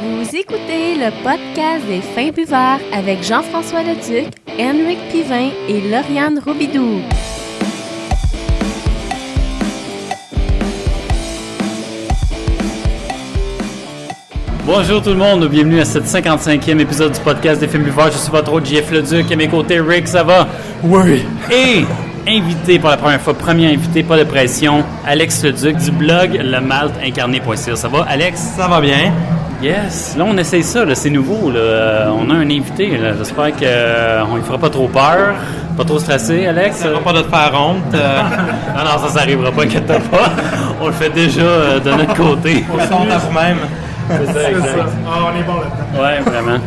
Vous écoutez le podcast des Fins Buveurs avec Jean-François Leduc, Henrik Pivin et Lauriane Robidoux. Bonjour tout le monde, bienvenue à cette 55e épisode du podcast des Fins Buveurs. Je suis votre hôte JF Leduc, à mes côtés Rick, ça va? Oui! Et invité pour la première fois, premier invité, pas de pression, Alex Leduc du blog lemalteincarné.ca. Ça va Alex? Ça va bien. Yes, là on essaye ça, là, c'est nouveau, là. On a un invité, là. J'espère qu'on ne fera pas trop peur, pas trop stressé Alex. Ça va pas de te faire honte. Non, ça arrivera pas, inquiète pas. On le fait déjà de notre côté. On se honte à vous-même. C'est ça, exact. Ah, on est bon là-dedans. Ouais, vraiment.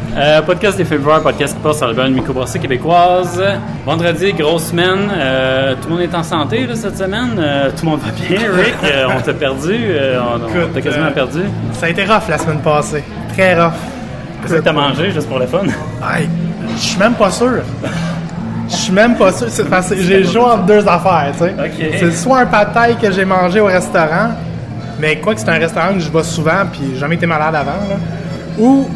Podcast des Fins Buveurs, podcast qui passe sur la bonne microbrasserie québéquoise. Vendredi, grosse semaine. Tout le monde est en santé là, cette semaine. Tout le monde va bien. Rick, on t'a perdu. On t'a quasiment perdu. Ça a été rough la semaine passée. Très rough. Qu'est-ce que t'as mangé, juste pour le fun? Aïe, je suis même pas sûr. C'est parce que j'ai joué entre deux affaires, tu sais. Ok. C'est soit un pad thai que j'ai mangé au restaurant, mais quoi que c'est un restaurant que je vais souvent, puis j'ai jamais été malade avant, là. Ou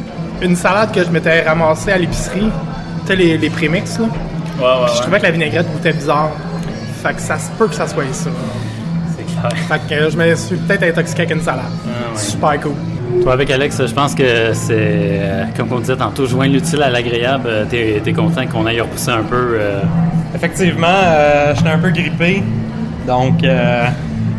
une salade que je m'étais ramassée à l'épicerie, tu sais, les prémix, là. Ouais. Je trouvais que la vinaigrette goûtait bizarre. Fait que ça se peut que ça soit ça. C'est clair. Fait que je me suis peut-être intoxiqué avec une salade. Ah, ouais. Super cool. Toi, avec Alex, je pense que c'est, comme on disait tantôt, joindre l'utile à l'agréable. T'es content qu'on aille repousser un peu. Effectivement, j'étais un peu grippé, donc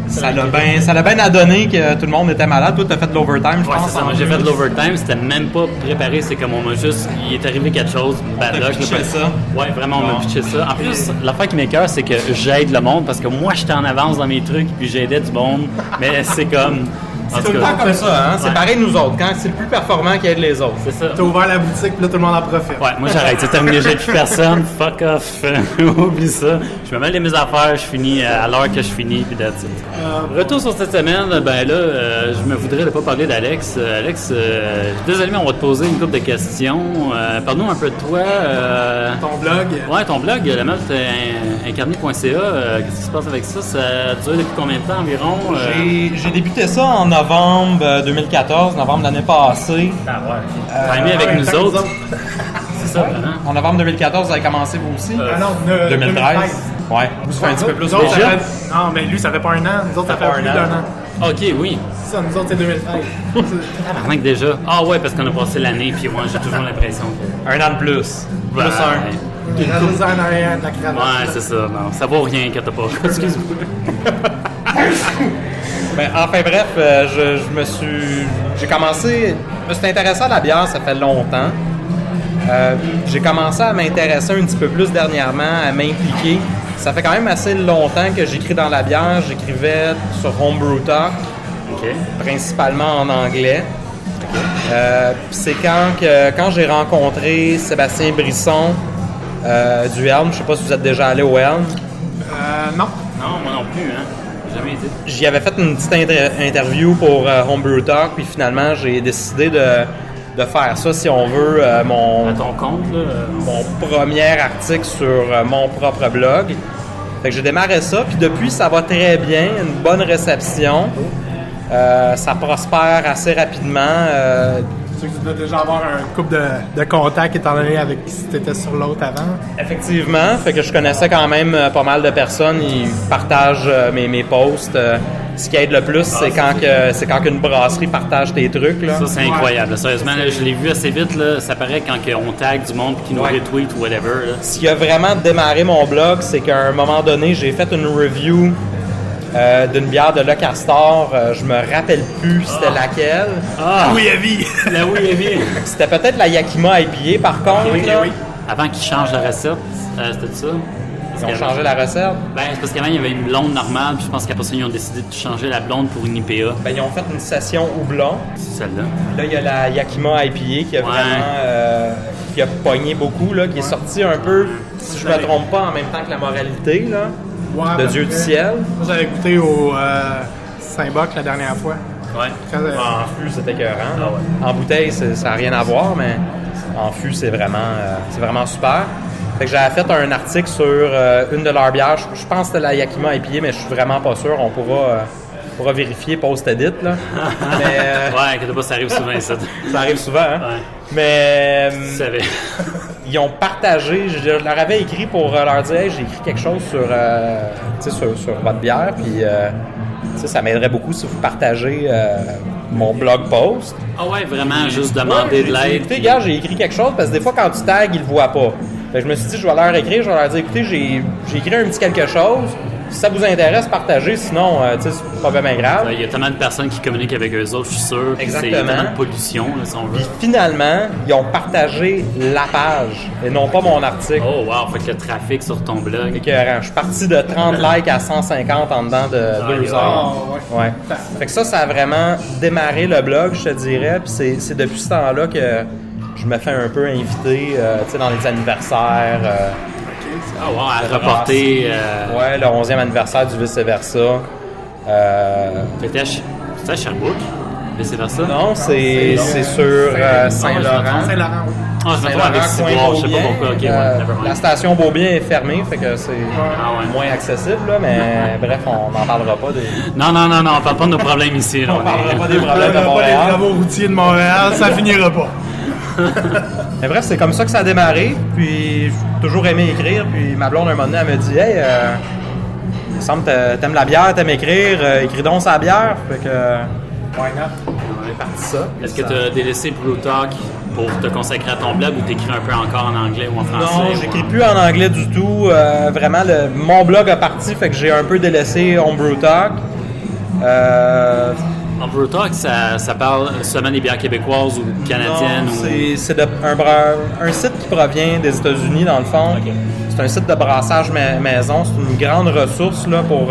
ça l'a bien à donner que tout le monde était malade. Toi, t'as fait de l'overtime, je Ouais, pense. c'est ça. Moi, j'ai fait de l'overtime. C'était même pas préparé. C'est comme on m'a juste. Il est arrivé quelque chose. Bad T'as luck. pitché ça. Ouais, vraiment, on Bon. m'a pitché ça. En plus, l'affaire qui m'écoeure, c'est que j'aide le monde parce que moi, j'étais en avance dans mes trucs puis j'aidais du monde. Mais c'est comme. En C'est tout tout le cas, temps comme ça, hein? C'est Ouais. pareil nous autres. Quand c'est le plus performant qui aide les autres. c'est ça. T'as ouvert la boutique, puis là, tout le monde en profite. Ouais, moi j'arrête, c'est terminé, j'ai plus personne, fuck off, oublie ça. Je me mêle de mes affaires, je finis à l'heure que je finis, puis that's it. Retour sur cette semaine, ben là, je me voudrais ne pas parler d'Alex. Alex, désolé, mais on va te poser une couple de questions. Parle-nous un peu de toi. Ton blog, Ouais, ton blog, lemalteincarné.ca, qu'est-ce qui se passe avec ça? Ça dure depuis combien de temps environ? J'ai débuté ça en novembre 2014, novembre de l'année passée. Ah ouais. Timé avec ouais, nous tant autres. que nous C'est ça, vraiment. En novembre 2014, vous avez commencé vous aussi? Ah non, 2013. Ouais. Ça fait un petit peu plus Nous autres, déjà. Non, mais lui, ça fait pas un an. Nous autres, ça fait plus d'un an. Ok, oui. C'est ça, nous autres, c'est 2013. Tabarnak déjà. Ah ouais, parce qu'on a passé l'année, puis moi j'ai toujours l'impression que... Un an de plus. Plus un. Rajoute-en en arrière de la cravate. Ouais, c'est ça. Non, ça vaut rien que t'as pas. Excuse-moi. Ben, enfin bref, j'ai commencé, je me suis intéressé à la bière, ça fait longtemps. J'ai commencé à m'intéresser un petit peu plus dernièrement, à m'impliquer. Ça fait quand même assez longtemps que j'écris dans la bière. J'écrivais sur Homebrew Talk, Ok. principalement en anglais. Puis c'est quand j'ai rencontré Sébastien Brisson du Helm. Je sais pas si vous êtes déjà allé au Helm. Non. Non, moi non plus, hein. J'ai jamais été. J'y avais fait une petite interview pour Homebrew Talk, puis finalement, j'ai décidé de faire ça, si on veut, À ton compte, là. mon premier article sur mon propre blog. Fait que j'ai démarré ça, puis depuis, ça va très bien, une bonne réception. Ça prospère assez rapidement. Tu sais que tu dois déjà avoir un couple de contacts étant donné avec qui tu étais sur l'autre avant. Effectivement, fait que je connaissais quand même pas mal de personnes. Ils partagent mes posts. Ce qui aide le plus, c'est quand qu'une brasserie partage tes trucs. Là. Ça, c'est incroyable. Sérieusement, là, je l'ai vu assez vite. Là. Ça paraît quand on tag du monde qui nous Ouais. retweet ou whatever. Là. Ce qui a vraiment démarré mon blog, c'est qu'à un moment donné, j'ai fait une review d'une bière de Le Castor. Je me rappelle plus c'était laquelle. Ah! Oui, Avi! La oui, Evie. C'était peut-être la Yakima IPA par contre. Oui, là. oui. Avant qu'ils changent la recette, c'était ça? Ils ont changé la recette. Ben, c'est parce qu'avant, il y avait une blonde normale, puis je pense qu'après ça, ils ont décidé de changer la blonde pour une IPA. Ben, ils ont fait une session houblon. C'est celle-là. Là, il y a la Yakima IPA qui a Ouais. vraiment qui a pogné beaucoup, là, qui est sortie un peu, si je me trompe pas, en même temps que la moralité, là, Ouais, de parce Dieu que du ciel. Moi, j'avais goûté au Saint-Boc la dernière fois. Ouais. Quand, En fût, c'était écœurant. Ah ouais. En bouteille, ça n'a rien à voir, mais en fût, c'est vraiment super. Fait que j'avais fait un article sur une de leurs bières. Je pense que c'était la Yakima IPA, mais je suis vraiment pas sûr. On pourra pourra vérifier post-edit, là. Mais, Ouais, inquiète pas, ça arrive souvent, ça. ça arrive souvent, hein? Ouais. Mais Tu savais. ils ont partagé, je leur avais écrit pour leur dire hey, j'ai écrit quelque chose sur votre bière, puis ça m'aiderait beaucoup si vous partagez mon blog post. Ah ouais, vraiment, juste demander de l'aide. Écoutez, gars, j'ai écrit quelque chose parce que des fois, quand tu tags, ils le voient pas. Fait que je me suis dit, je vais leur écrire, je vais leur dire écoutez, j'ai écrit un petit quelque chose. Si ça vous intéresse, partagez. Sinon, c'est pas vraiment grave. Il y a tellement de personnes qui communiquent avec eux autres, je suis sûr. Exactement. C'est tellement de pollution, là, si on veut. Puis finalement, ils ont partagé la page et non pas mon article. Oh wow, fait que le trafic sur ton blog. Écœurant. Je suis parti de 30 likes à 150 en dedans de 2 heures. Ouais. Fait que ça a vraiment démarré le blog, je te dirais. Puis c'est depuis ce temps-là que je me fais un peu inviter dans les anniversaires. Ah wow, à reporter. Ouais, le 11e anniversaire du vice-versa. C'était à Sherbrooke, vice-versa? Non, c'est sur Saint-Laurent. Saint-Laurent, oui. Ah, je me trompe avec Ciboire, je sais pas pourquoi. Ok, ouais, never mind. La station Beaubien est fermée, fait que c'est Ah ouais. moins accessible, là, mais bref, on n'en parlera pas des... Non, on parle pas de nos problèmes ici. Là, On parlera pas des On problèmes de pas les Montréal. travaux routiers de Montréal, ça finira pas. Mais bref, c'est comme ça que ça a démarré, puis j'ai toujours aimé écrire, puis ma blonde un moment donné, elle me dit « Hey, il me semble que t'aimes la bière, t'aimes écrire, écris donc sa bière. » Fait que, why not? On est parti ça. Est-ce que tu as délaissé Blue Talk pour te consacrer à ton blog ou t'écris un peu encore en anglais ou en français? Non, j'écris plus en anglais du tout. Vraiment, mon blog a parti, fait que j'ai un peu délaissé Homebrew Talk. Homebrew Talk, ça parle seulement des bières québécoises ou canadiennes? Non, c'est un site qui provient des États-Unis, dans le fond. Ok. C'est un site de brassage maison. C'est une grande ressource là, pour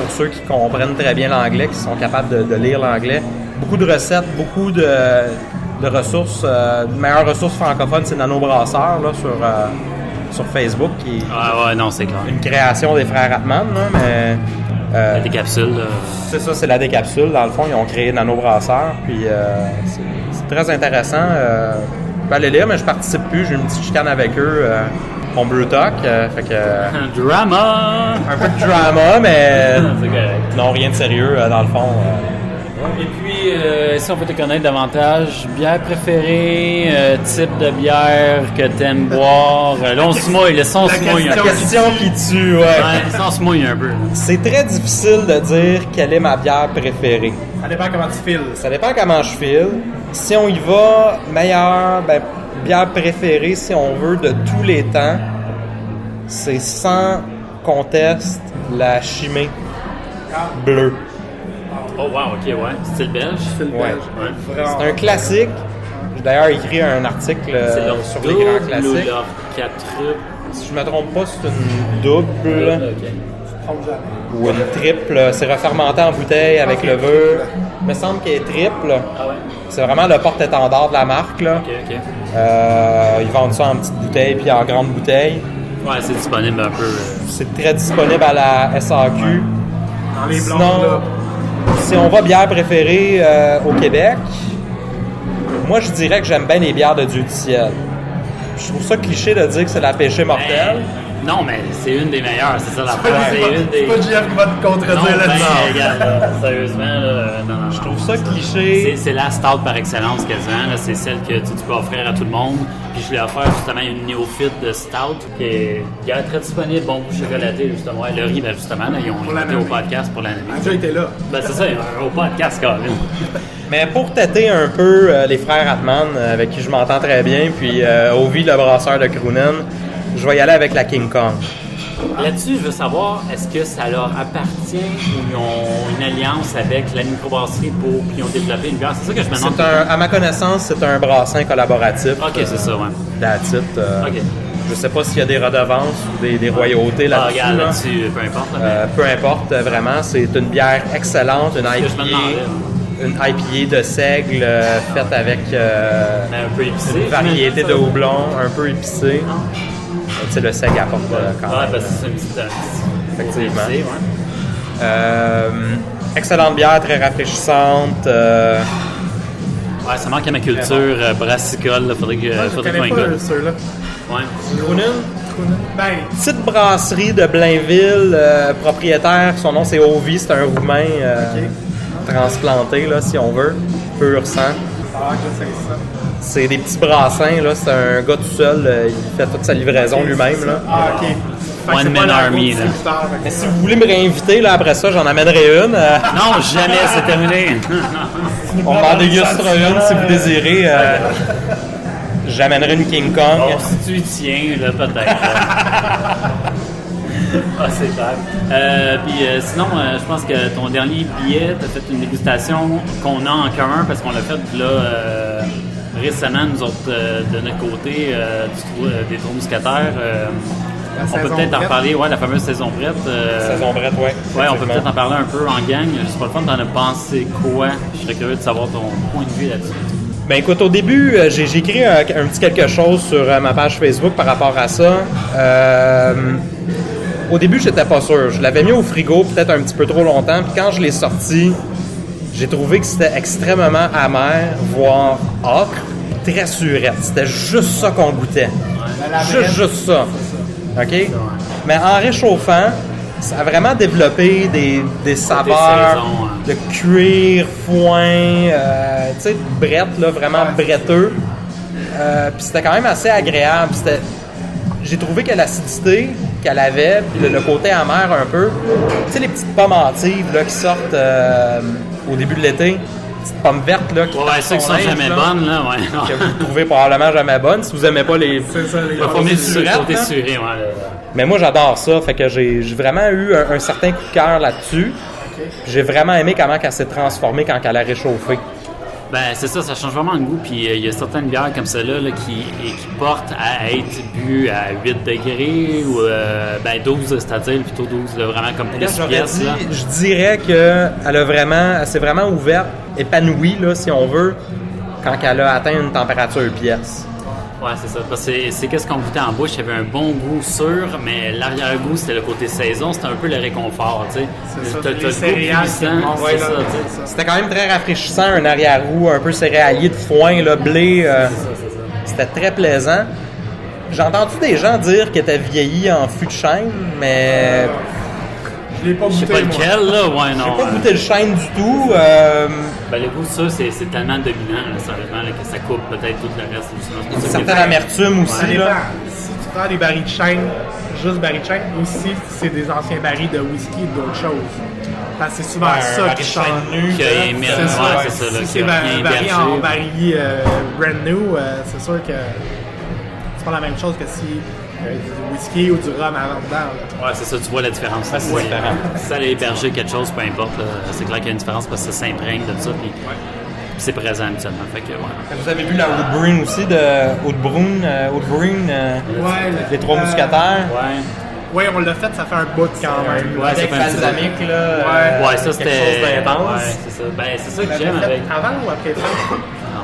ceux qui comprennent très bien l'anglais, qui sont capables de lire l'anglais. Beaucoup de recettes, beaucoup de ressources. La meilleure ressource francophone, c'est Nano Brasseur là, sur Facebook, qui est Ah ouais, non, c'est clair. une création des frères Atman, là, mais... Des capsules. C'est ça, c'est la décapsule. Dans le fond, ils ont créé Nano Brasseur, puis c'est très intéressant. Je peux aller lire, mais je participe plus. J'ai une petite chicane avec eux, Homebrew Talk, fait que... Drama! un peu de drama, mais C'est correct. non, rien de sérieux, dans le fond. Et puis, si on peut te connaître davantage, bière préférée, type de bière que t'aimes boire. Là, on se mouille, le son se mouille un peu. Question qui tue, ouais. Ouais, le son se mouille un peu. là. C'est très difficile de dire quelle est ma bière préférée. Ça dépend comment tu files. Ça dépend comment je file. Si on y va, meilleure bière préférée, si on veut, de tous les temps, c'est sans conteste la Chimay bleue. Oh wow, ok, ouais. Style belge. File Ouais. belge. Ouais. Vraiment. C'est un classique. J'ai d'ailleurs écrit un article C'est leur sur les grands classiques. leur quadruple. Si je me trompe pas, c'est une double Ok. Trompe jamais. ou une triple. C'est refermenté en bouteille avec Ok. levure. Il me semble qu'elle est triple. Ah ouais? C'est vraiment le porte-étendard de la marque, là. Ok. Ils vendent ça en petites bouteilles puis en grandes bouteilles. Ouais, c'est disponible un peu. C'est très disponible à la SAQ. Dans les blondes, Sinon, là. si on va bière préférée au Québec, moi je dirais que j'aime bien les bières de Dieu du ciel. Je trouve ça cliché de dire que c'est la péché mortelle. Non, mais c'est une des meilleures, c'est ça la C'est pas Jeff qui va te Non, contredire ben, là-dedans. regarde, là, sérieusement, là, non. Je trouve ça cliché. C'est la stout par excellence quasiment. Là. C'est celle que tu peux offrir à tout le monde. Puis je l'ai offert justement à une néophyte de stout qui est très disponible, bon goût chocolaté justement. Ouais, le riz, ben, justement, là, ils ont été l'année. au podcast pour l'année. Elle a déjà été là. Ben c'est ça, au podcast quand même. Mais pour tâter un peu les frères Atman, avec qui je m'entends très bien, puis Ovi, le brasseur de Croonen, je vais y aller avec la King Kong. Là-dessus, je veux savoir, est-ce que ça leur appartient ou ils ont une alliance avec la microbrasserie puis ils ont développé une bière? C'est ça que je me demande. À ma connaissance, c'est un brassin collaboratif. Ok, c'est ça, ouais. That's it. Ok. Je sais pas s'il y a des redevances ou des royautés Ah, là-dessus. regarde, là. là-dessus, peu importe. Là, Peu importe, vraiment, c'est une bière excellente, une que je me IPA, une IPA de seigle faite avec mais un peu épicé. une variété de houblon, un peu épicé. Tu sais, le seigle apporte quand Ouais, même. ben c'est un petit Effectivement. épicé, ouais. Excellente bière, très rafraîchissante. Ouais, ça manque à ma culture brassicole. Faudrait Moi, je qu'on connais y goûte. pas ceux-là. Ouais. Croonen, Citroën. Ben, Petite brasserie de Blainville, propriétaire, son nom c'est Ovi, c'est un Roumain transplanté, là, si on veut, pur sang. que je sais ça. C'est des petits brassins, là, c'est un gars tout seul, il fait toute sa livraison lui-même. Là. OK. Fait que One c'est Man pas leur Army, gros là. distributeur, fait que- Mais si vous voulez me réinviter, là, après ça, j'en amènerai une. Non, jamais, c'est terminé. On m'en dégustera une si vous désirez. J'amènerai une King Kong. Bon, si tu y tiens, là, peut-être. Ah, c'est clair. Puis sinon, je pense que ton dernier billet, tu as fait une dégustation qu'on a en commun parce qu'on l'a fait là récemment, nous autres, de notre côté, des Trois Mousquetaires. On peut saison peut-être en prête. parler, ouais, la fameuse saison prête. Saison brette, ouais. Ouais, on peut peut-être en parler un peu en gang. Je sais pas le fun, t'en as pensé quoi? Je serais curieux de savoir ton point de vue là-dessus. Ben écoute, au début, j'ai écrit un petit quelque chose sur ma page Facebook par rapport à ça. Au début, j'étais pas sûr. Je l'avais mis au frigo peut-être un petit peu trop longtemps. Puis quand je l'ai sorti, j'ai trouvé que c'était extrêmement amer, voire ocre, très surette. C'était juste ça qu'on goûtait. Juste ça. OK? Mais en réchauffant, ça a vraiment développé des saveurs saisons, hein. de cuir, foin, tu sais, brette, là, vraiment bretteux. Puis c'était quand même assez agréable. J'ai trouvé que l'acidité qu'elle avait, puis le côté amer un peu, tu sais, les petites pommes hâtives là, qui sortent au début de l'été, petites pommes vertes là, qui Ouais, tapent ceux qui son sont linge, jamais là, bonnes, là, ouais. que vous trouvez probablement jamais bonnes si vous aimez pas les... C'est ça, les On va gars. former du surette, côté hein? suré, ouais. Mais moi, j'adore ça. Fait que j'ai vraiment eu un certain coup de cœur là-dessus. J'ai vraiment aimé comment elle s'est transformée quand elle a réchauffé. Ben, c'est ça, ça change vraiment le goût. Puis il y a certaines bières comme celle-là là, qui portent à être bues à 8 degrés ou 12, c'est-à-dire plutôt 12, là, vraiment comme plus J'aurais pièces. dit, Là. je dirais elle s'est vraiment ouverte, épanouie, là, si on veut, quand elle a atteint une température pièce. Ouais, c'est ça. Parce que c'est qu'est-ce qu'on goûtait en bouche. Il y avait un bon goût sûr, mais l'arrière-goût, c'était le côté saison. C'était un peu le réconfort, tu sais. C'est ça, T'as les le goût céréales qui puissant, montent, c'est là, ça, tu sais. c'est ça. C'était quand même très rafraîchissant, un arrière-goût un peu céréalier de foin, là, blé. C'était très plaisant. J'ai entendu des gens dire qu'elle était vieillie en fût de chêne, mais Je l'ai pas Je sais goûté, pas moi. lequel, là. Ouais, non. j'ai pas goûté le chêne du tout. Ben, le goût, ça, c'est tellement dominant, là, sérieusement, là, que ça coupe peut-être tout le reste. Sinon, c'est Une pour ça que- certaine amertume Ça aussi. dépend. Là. Si tu prends des barils de chêne, juste barils de chêne, ou si c'est des anciens barils de whisky ou d'autres choses. Parce que c'est souvent Un ça baril qui de change. chêne nu. Qu'il y a émis- C'est ouais, ça. c'est ça, là, Si qu'il c'est y a rien baril bergé. en baril brand new, c'est sûr que c'est pas la même chose que si du whisky ou du rhum avant dedans. Là. Ouais, c'est ça, tu vois la différence. Ouais, c'est différent. Si ça allait héberger quelque chose, peu importe, là, c'est clair qu'il y a une différence parce que ça s'imprègne de ça, puis c'est présent habituellement. Fait que, ouais. Vous avez vu la Woodbrune aussi de Woodbrune, les Trois Mousquetaires. Ouais. Oui, on l'a fait, ça fait un bout quand même. Ouais, ça Avec fait un petit balsamique, là. Ouais. Ouais, ça quelque c'était. chose d'intense. Ouais, c'est ça. Ben, c'est ça On que l'avait j'aime fait avec. avant ou après ça? Oh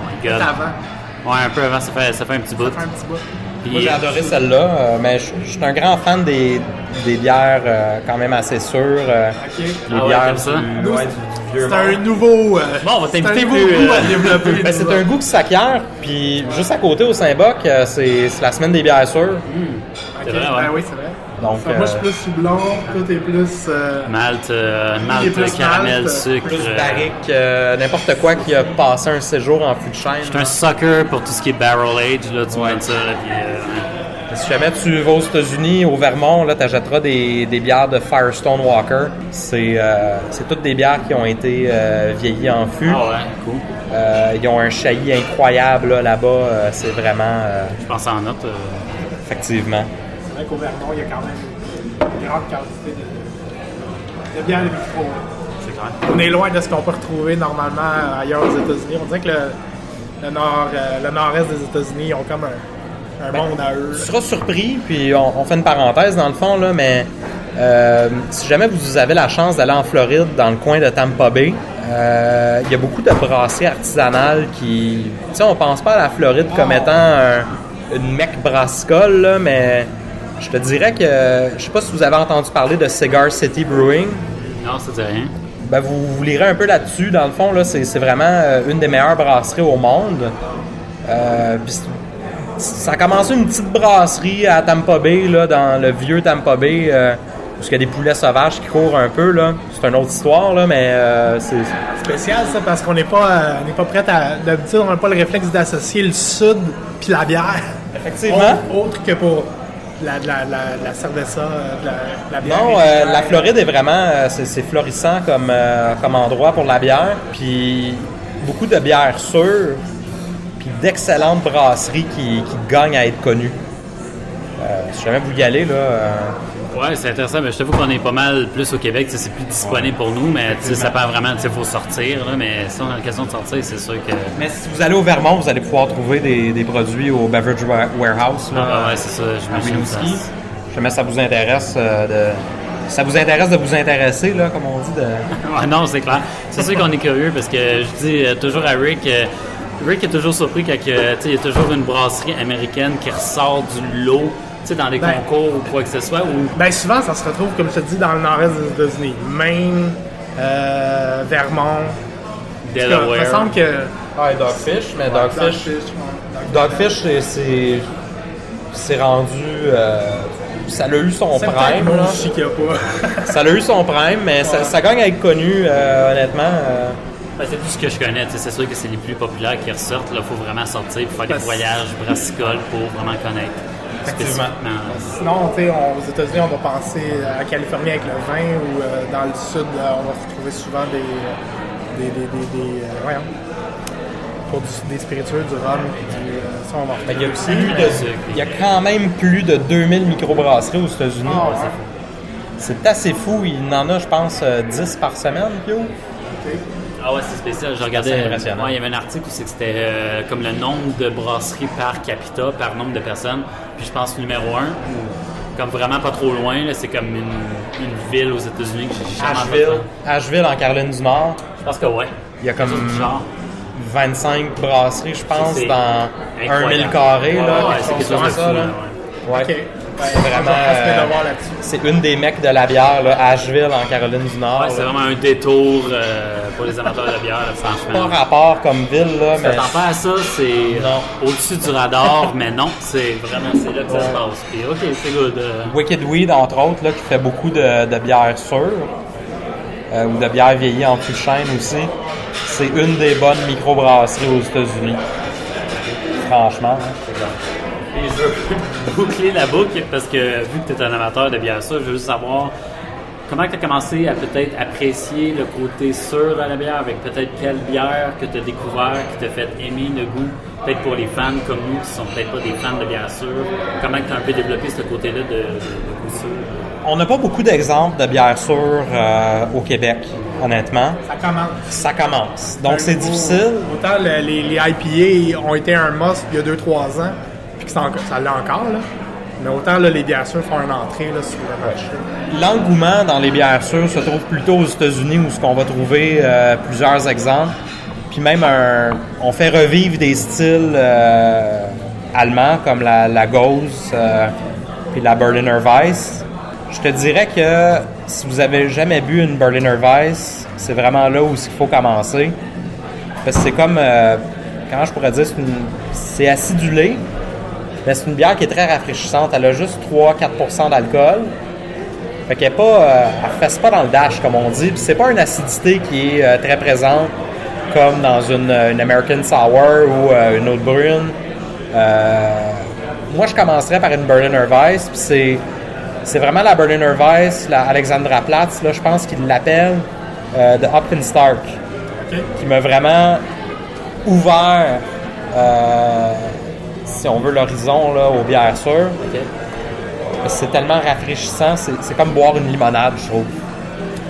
my god. Avant. Ouais, un peu avant, ça fait un petit bout. Ça fait un petit bout. Puis- Moi, j'ai adoré celle-là, mais je suis un grand fan des bières quand même assez sûres. OK. Les Ah ouais, bières comme ça? du vieux C'est monde. un nouveau. Bon, on va t'inviter c'est un nouveau plus, goût à développer. Ben, c'est un goût qui s'acquiert, puis juste à côté au Saint-Boc, c'est la semaine des bières sûres. C'est vrai, ouais. Ben oui, c'est vrai. Donc, Ça, moi, je suis plus houblon, tout est plus. Malte, Il est plus caramel, malte, sucre. plus barrique, n'importe quoi qui a passé un séjour en fût de chêne. Je suis un sucker pour tout ce qui est barrel age, là, tu me donnes ça, là, puis, Si jamais tu vas aux États-Unis, au Vermont, là, t'achèteras des bières de Firestone Walker. C'est toutes des bières qui ont été vieillies en fût. Ah ouais, cool. Ils ont un chaillis incroyable là-bas. C'est vraiment... Je pense en note. effectivement. C'est vrai qu'au Vermont, il y a quand même une grande quantité de bières de micro. C'est clair. On est loin de ce qu'on peut retrouver normalement ailleurs aux États-Unis. On dirait que le nord-est des États-Unis, ils ont comme un monde à eux. Tu seras surpris, puis on fait une parenthèse dans le fond, là, mais si jamais vous avez la chance d'aller en Floride, dans le coin de Tampa Bay, il y a beaucoup de brasseries artisanales qui... Tu sais, on pense pas à la Floride comme étant une mecque brassicole, là, mais je te dirais que... Je sais pas si vous avez entendu parler de Cigar City Brewing. Non, ça dit rien. Ben, vous lirez un peu là-dessus. Dans le fond, là, c'est vraiment une des meilleures brasseries au monde. Puis Ça a commencé une petite brasserie à Tampa Bay, là, dans le vieux Tampa Bay, parce qu'il y a des poulets sauvages qui courent un peu, là. C'est une autre histoire, là, mais c'est... Spécial, ça, parce qu'on n'est pas prêt à... D'habitude, on n'a pas le réflexe d'associer le sud puis la bière. Effectivement. Autre que pour la cerveza, la bière. Non, la Floride est vraiment... c'est florissant comme endroit pour la bière. Puis beaucoup de bières sûres, puis d'excellentes brasseries qui gagnent à être connues. Si jamais vous y allez, là... Ouais, c'est intéressant, mais je t'avoue qu'on est pas mal plus au Québec, c'est plus disponible pour nous, mais ça peut vraiment, il faut sortir, là, mais si on a l'occasion de sortir, c'est sûr que... Mais si vous allez au Vermont, vous allez pouvoir trouver des produits au Beverage Warehouse. Là, ouais, c'est ça, je me Si jamais ça vous intéresse ça vous intéresse de vous intéresser, là, comme on dit. Ouais, non, c'est clair. C'est sûr qu'on est curieux, parce que je dis toujours à Rick... Rick est toujours surpris quand il y a toujours une brasserie américaine qui ressort du lot dans des concours ou quoi que ce soit. Ou... souvent, ça se retrouve, comme je te dis, dans le nord-est des États-Unis. Maine, Vermont, Delaware. Il me semble que... Ouais, Dogfish, mais Dogfish, c'est rendu... ça a eu son prime. Moi, je sais qu'il y a pas. Ça a eu son prime, mais ça gagne à être connu, honnêtement. C'est tout ce que je connais. C'est sûr que c'est les plus populaires qui ressortent. Il faut vraiment sortir pour faire des voyages brassicoles pour vraiment connaître. Effectivement. Sinon, aux États-Unis, on va penser à Californie avec le vin ou dans le sud, on va retrouver souvent pour des spiritueux, du rhum, ça, on va retrouver. Il y a quand même plus de 2000 microbrasseries aux États-Unis. C'est assez fou. Il en a, je pense, 10 par semaine, Pio. Ah ouais, c'est spécial. Je regardais. Il y avait un article où c'était comme le nombre de brasseries par capita, par nombre de personnes. Puis je pense numéro 1, comme vraiment pas trop loin, là, c'est comme une ville aux États-Unis que j'ai jamais Asheville, en Caroline du Nord. Je pense que ouais. Il y a comme 25 brasseries, je pense, dans 1000 carrés. Ouais, c'est quelque chose de fou. Ouais. Okay. C'est vraiment... c'est une des mecs de la bière, là, Asheville, en Caroline du Nord. Ouais, c'est vraiment un détour pour les amateurs de bière, là, franchement. Pas rapport comme ville, là, mais... Ça t'en fait à ça, c'est au-dessus du radar, mais non, c'est là que ça se passe. Puis, OK, c'est good. Wicked Weed, entre autres, là, qui fait beaucoup de bières sûres, ou de bières vieillies en fût de chêne aussi. C'est une des bonnes microbrasseries aux États-Unis. Franchement, c'est clair. Et je veux boucler la boucle parce que vu que tu es un amateur de bière sûre, je veux juste savoir comment tu as commencé à peut-être apprécier le côté sûr de la bière, avec peut-être quelle bière que tu as découvert qui t'a fait aimer le goût, peut-être pour les fans comme nous qui sont peut-être pas des fans de bière sûre. Comment tu as un peu développé ce côté-là de goût sûr? On n'a pas beaucoup d'exemples de bière sûre au Québec, honnêtement. Ça commence. Donc c'est difficile. Autant les IPA ont été un must il y a 2-3 ans. Ça l'est encore, là. Mais autant là, les bières sûres font une entrée là, sur le marché. L'engouement dans les bières sûres se trouve plutôt aux États-Unis où on va trouver plusieurs exemples. Puis même, on fait revivre des styles allemands comme la Gose puis la Berliner Weiss. Je te dirais que si vous avez jamais bu une Berliner Weiss, c'est vraiment là où il faut commencer. Parce que c'est comme, comment je pourrais dire, c'est acidulé. Mais c'est une bière qui est très rafraîchissante. Elle a juste 3-4% d'alcool. Fait qu'elle fesse pas dans le dash, comme on dit. Puis c'est pas une acidité qui est très présente, comme dans une American Sour ou une Old Brune. Moi, je commencerais par une Berliner Weiss. Puis c'est vraiment la Berliner Weiss, la Alexanderplatz, là, je pense qu'ils l'appellent, de Hopfenstart. Okay. Qui m'a vraiment ouvert... si on veut l'horizon là, aux bières sûres. Okay. C'est tellement rafraîchissant, c'est comme boire une limonade, je trouve.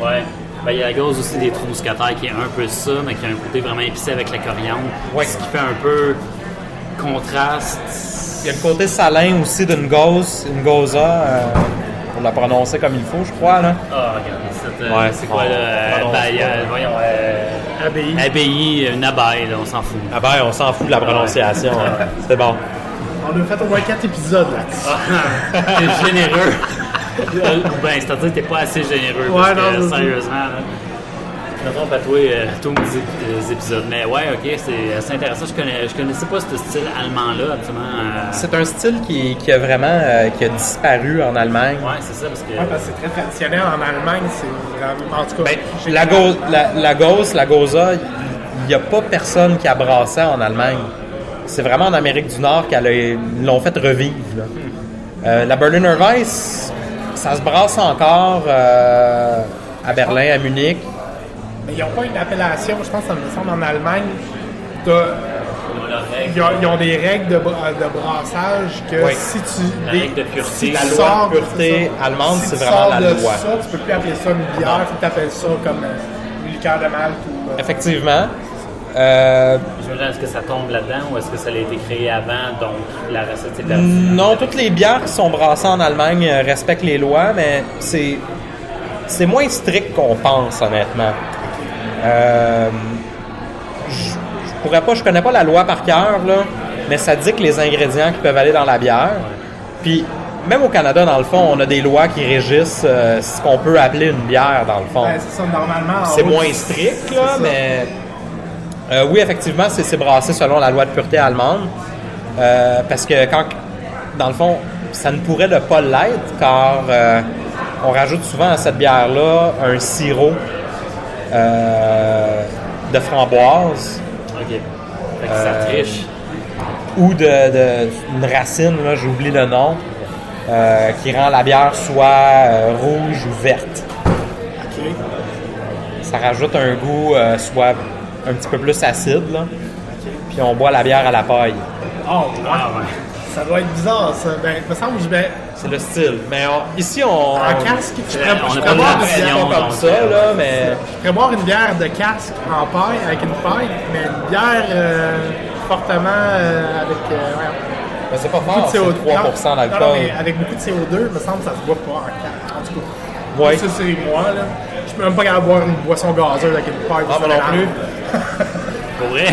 Ouais. Il y a la Gose aussi des trous mousquetaires qui est un peu ça, mais qui a un côté vraiment épicé avec la coriandre. Ouais. Ce qui fait un peu contraste. Il y a le côté salin aussi d'une Gose, une Goza, pour la prononcer comme il faut, je crois. Là. Ah, regarde, c'est quoi là? Voyons. Abbaye, une abeille, là, on s'en fout. Abeille, on s'en fout de la prononciation. C'est bon. On a fait au moins 4 épisodes là. T'es généreux. C'est-à-dire que t'es pas assez généreux. Ouais, parce que, sérieusement. Là. me trompe à tous mes épisodes. Mais ouais, ok, c'est intéressant. Je connaissais pas ce style allemand-là, absolument. C'est un style qui a vraiment qui a disparu en Allemagne. Ouais, c'est ça, parce que. Ouais, parce que c'est très traditionnel en Allemagne, c'est vraiment. En tout cas, Ben, la Goza, il n'y a pas personne qui a brassé en Allemagne. C'est vraiment en Amérique du Nord qu'ils l'ont fait revivre. Là. La Berliner Weiss, ça se brasse encore à Berlin, à Munich. mais ils n'ont pas une appellation, je pense que ça me semble en Allemagne. Ils ont des règles de brassage que Oui. si tu. La règle de pureté. si tu La loi de sors pureté ça, allemande, si c'est tu vraiment sors la de loi. Ça, tu peux plus appeler ça une bière, tu appelles ça comme une liqueur de malt ou. Effectivement. J'imagine, est-ce que ça tombe là-dedans ou est-ce que ça a été créé avant, donc la recette est perdue? Non, toutes les bières qui sont brassées en Allemagne respectent les lois, mais c'est moins strict qu'on pense, honnêtement. Je connais pas la loi par cœur, là, mais ça dit que les ingrédients qui peuvent aller dans la bière. Puis, même au Canada, dans le fond, on a des lois qui régissent ce qu'on peut appeler une bière, dans le fond. Ben, c'est ça, normalement. C'est en haut, moins strict, là, c'est ça. mais oui, effectivement, c'est brassé selon la loi de pureté allemande. Parce que dans le fond, ça ne pourrait ne pas l'être, car on rajoute souvent à cette bière-là un sirop de framboise Ok. Fait que ça triche. ou une racine, là, j'oublie le nom, qui rend la bière soit rouge ou verte. OK. Ça rajoute un goût soit un petit peu plus acide, là. Puis on boit la bière à la paille. Oh, ouais. Ah ouais. Ça doit être bizarre, ça. Ben, il me semble que C'est le style. Mais ici, on... en casque, tu on pourrais a je pas pourrais de boire une tradition, bière- comme donc, ça, là, mais... je pourrais boire une bière de casque en paille, avec une paille, mais une bière fortement avec Mais c'est pas beaucoup fort, de CO2. c'est 3% Non, d'alcool. non, mais avec beaucoup de CO2, il me semble que ça se boit pas en casque. En tout cas, Ouais. ça, c'est moi, là. Je peux même pas capable de boire une boisson gazeuse avec une paille. Ah, ça moi non m'énerve. Pour vrai?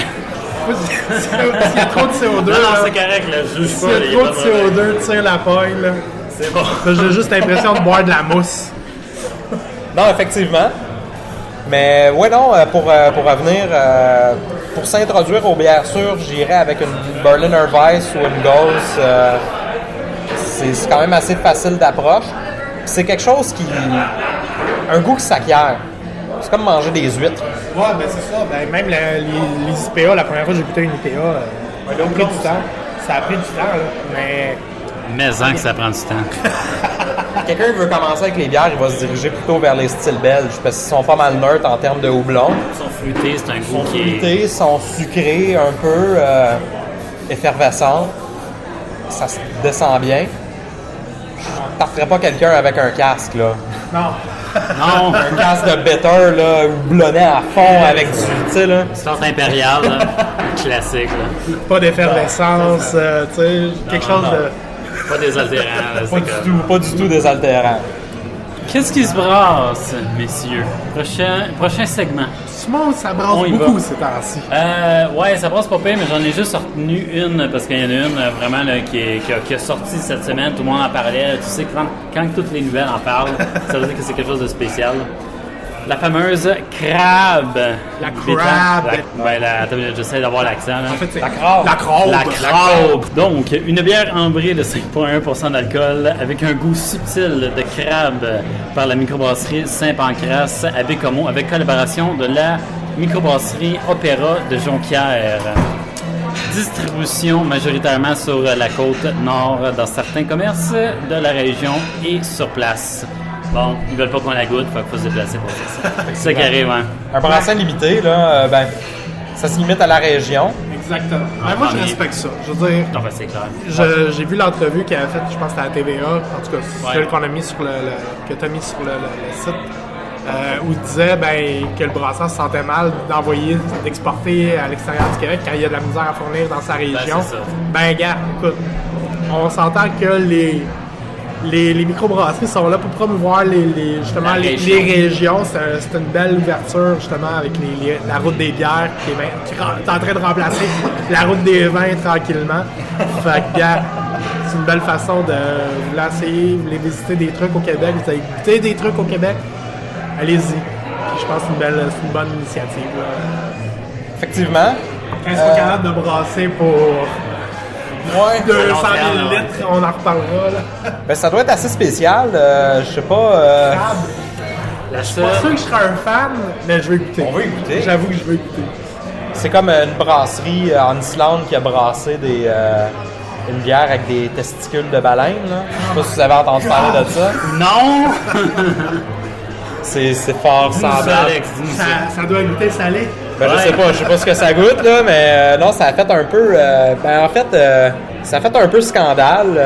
Moi, s'il y a trop de CO2, Non, non, là, c'est correct, là. Je juge s'il pas. y là, a y a trop pas de problème. CO2, tire la paille, là. C'est bon. Là, j'ai juste l'impression de boire de la mousse. Non, effectivement. Mais ouais, non, pour revenir, pour s'introduire aux bières sûres, j'irais avec une Berliner Weiss ou une Gauss. C'est quand même assez facile d'approche. Puis c'est quelque chose qui... un goût qui s'acquiert. C'est comme manger des huîtres. Ouais, ben c'est ça. Ben, même les IPA, la première fois que j'ai goûté une IPA, ça a pris du temps. Ça a pris du temps, là. Mais Mais en que ça prend du temps. Quelqu'un qui veut commencer avec les bières, il va se diriger plutôt vers les styles belges parce qu'ils sont pas mal neutres en termes de houblon. Ils sont fruités, c'est un Ils goût sont qui est... fruités, sont sucrés, un peu effervescents. Ça se descend bien. Je partirais pas quelqu'un avec un casque, là. non. Non, Un casque de bitter, là, houblonné à fond avec du, tu sais, là. sorte impériale, là. Classique, là. Pas d'effervescence, tu sais, quelque chose non. de. Pas désaltérant, là. Pas C'est du comme... tout, pas du tout désaltérant. Qu'est-ce qui se brasse, messieurs? Prochain segment. Simon, ça brasse On y beaucoup va. ces temps-ci. Ouais, ça brasse pas pire, mais j'en ai juste retenu une, parce qu'il y en a une vraiment là, qui a sorti cette semaine, tout le monde en parlait. Tu sais, quand toutes les nouvelles en parlent, ça veut dire que c'est quelque chose de spécial. La fameuse crabe. La crabe. Attends, j'essaie d'avoir l'accent. Là. En fait, c'est La crabe. La crabe. La crabe. Donc, une bière ambrée de 5,1% d'alcool avec un goût subtil de crabe par la microbrasserie Saint-Pancras à Bécomo avec collaboration de la microbrasserie Opéra de Jonquière. Distribution majoritairement sur la côte nord dans certains commerces de la région et sur place. Bon, ils veulent pas qu'on la goûte, fait qu'il faut se déplacer pour ça. C'est ça qui arrive, hein. Un brassin limité, là, ben, ça se limite à la région. Exactement. Ben, moi, je respecte ça. Je veux dire, Non, ben, c'est clair. j'ai vu l'entrevue qu'elle a faite, je pense que c'était à la TVA, en tout cas, Ouais. celle qu'on a mis sur que tu as mis sur le site, où il disait ben, que le brasseur se sentait mal d'exporter à l'extérieur du Québec quand il y a de la misère à fournir dans sa région. c'est ça. Ben, gars, écoute, on s'entend que les microbrasseries sont là pour promouvoir justement La les région. régions. C'est une belle ouverture justement avec la route des bières qui est en train de remplacer la route des vins tranquillement. Fait que, gars, c'est une belle façon de vous essayer, vous voulez visiter des trucs au Québec, vous avez goûté des trucs au Québec, allez-y. je pense que c'est une bonne initiative. Là. Effectivement. Quand ils sont capables de brasser pour 200 000 litres, on en reparlera. Là. Ben, ça doit être assez spécial. Je sais pas. Crab. La Je suis pas sûr que je serais un fan, mais je vais goûter. On va y goûter. J'avoue que je vais goûter. C'est comme une brasserie en Islande qui a brassé une bière avec des testicules de baleine. Là. Je sais pas si vous avez entendu parler de ça. Non! C'est fort semblable. Alex, dis-nous ça. Ça doit goûter salé. Ben, je sais pas ce que ça goûte, là, mais non, ça a fait un peu. Ça a fait un peu scandale.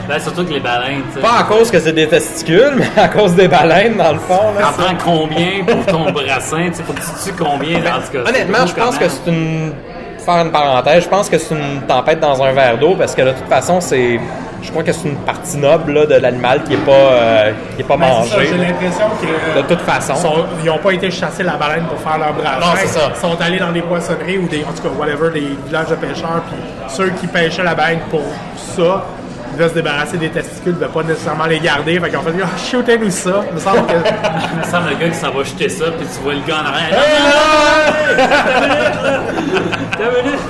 Ben, surtout que les baleines, tu sais. Pas à cause que c'est des testicules, mais à cause des baleines, dans le fond. Là. T'en prends combien pour ton brassin? Tu sais, faut que tu tues combien, là, en tout cas. Honnêtement, je pense que c'est une. Faire une parenthèse, je pense que c'est une tempête dans un verre d'eau parce que de toute façon, je crois que c'est une partie noble là, de l'animal qui est pas mangée. Ça, j'ai l'impression que. De toute façon. Ils n'ont pas été chasser la baleine pour faire leur brassin. Non, c'est ça. Ils sont allés dans des poissonneries ou en tout cas, whatever, des villages de pêcheurs. Puis ceux qui pêchaient la baleine pour ça, ils devaient se débarrasser des testicules, ne pas nécessairement les garder. Fait qu'ils ont fait, shootez-nous ça. Il me semble que. Il me semble le gars qui s'en va jeter ça, puis tu vois le gars en arrière. T'as une minute!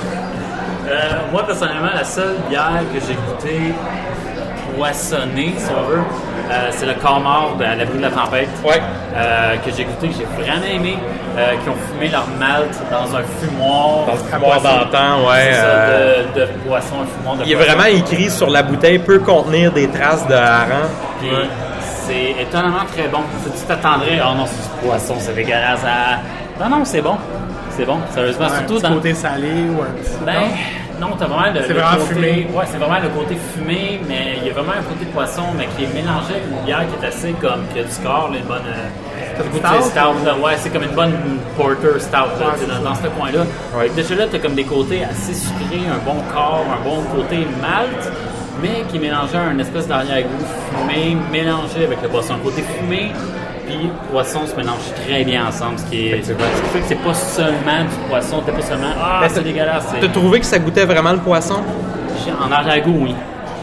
Moi, personnellement, la seule bière que j'ai goûtée poissonnée, si on veut, c'est le Calmar à l'abri de la tempête. Ouais. Que j'ai goûté, que j'ai vraiment aimé. Qui ont fumé leur malt dans un fumoir. Dans le fumoir d'antan, ouais. C'est ça, de poisson, un fumoir de Il est poisson. vraiment écrit sur la bouteille peut contenir des traces de hareng. Puis c'est étonnamment très bon. Tu t'attendrais, oh non, c'est du poisson, c'est dégueulasse. Non, c'est bon. C'est bon, sérieusement. Ouais, surtout un petit dans. côté salé ou un petit. Ben, non, t'as vraiment le vraiment côté. fumé. Ouais, c'est vraiment le côté fumé, mais il y a vraiment un côté poisson, mais qui est mélangé avec une bière qui est assez comme. Qui a du score, là, une bonne. Stout, là, ouais, c'est comme une bonne porter stout là, dans ce coin-là. Ouais. Déjà là, t'as comme des côtés assez sucrés, un bon corps, un bon côté malt, mais qui est mélangé à une espèce d'arrière-goût fumé, mélangé avec le poisson. Le côté fumé puis poisson se mélangent très bien ensemble, ce qui fait que c'est pas seulement du poisson, t'es pas seulement c'est dégueulasse. T'as trouvé que ça goûtait vraiment le poisson? En arrière-goût, oui.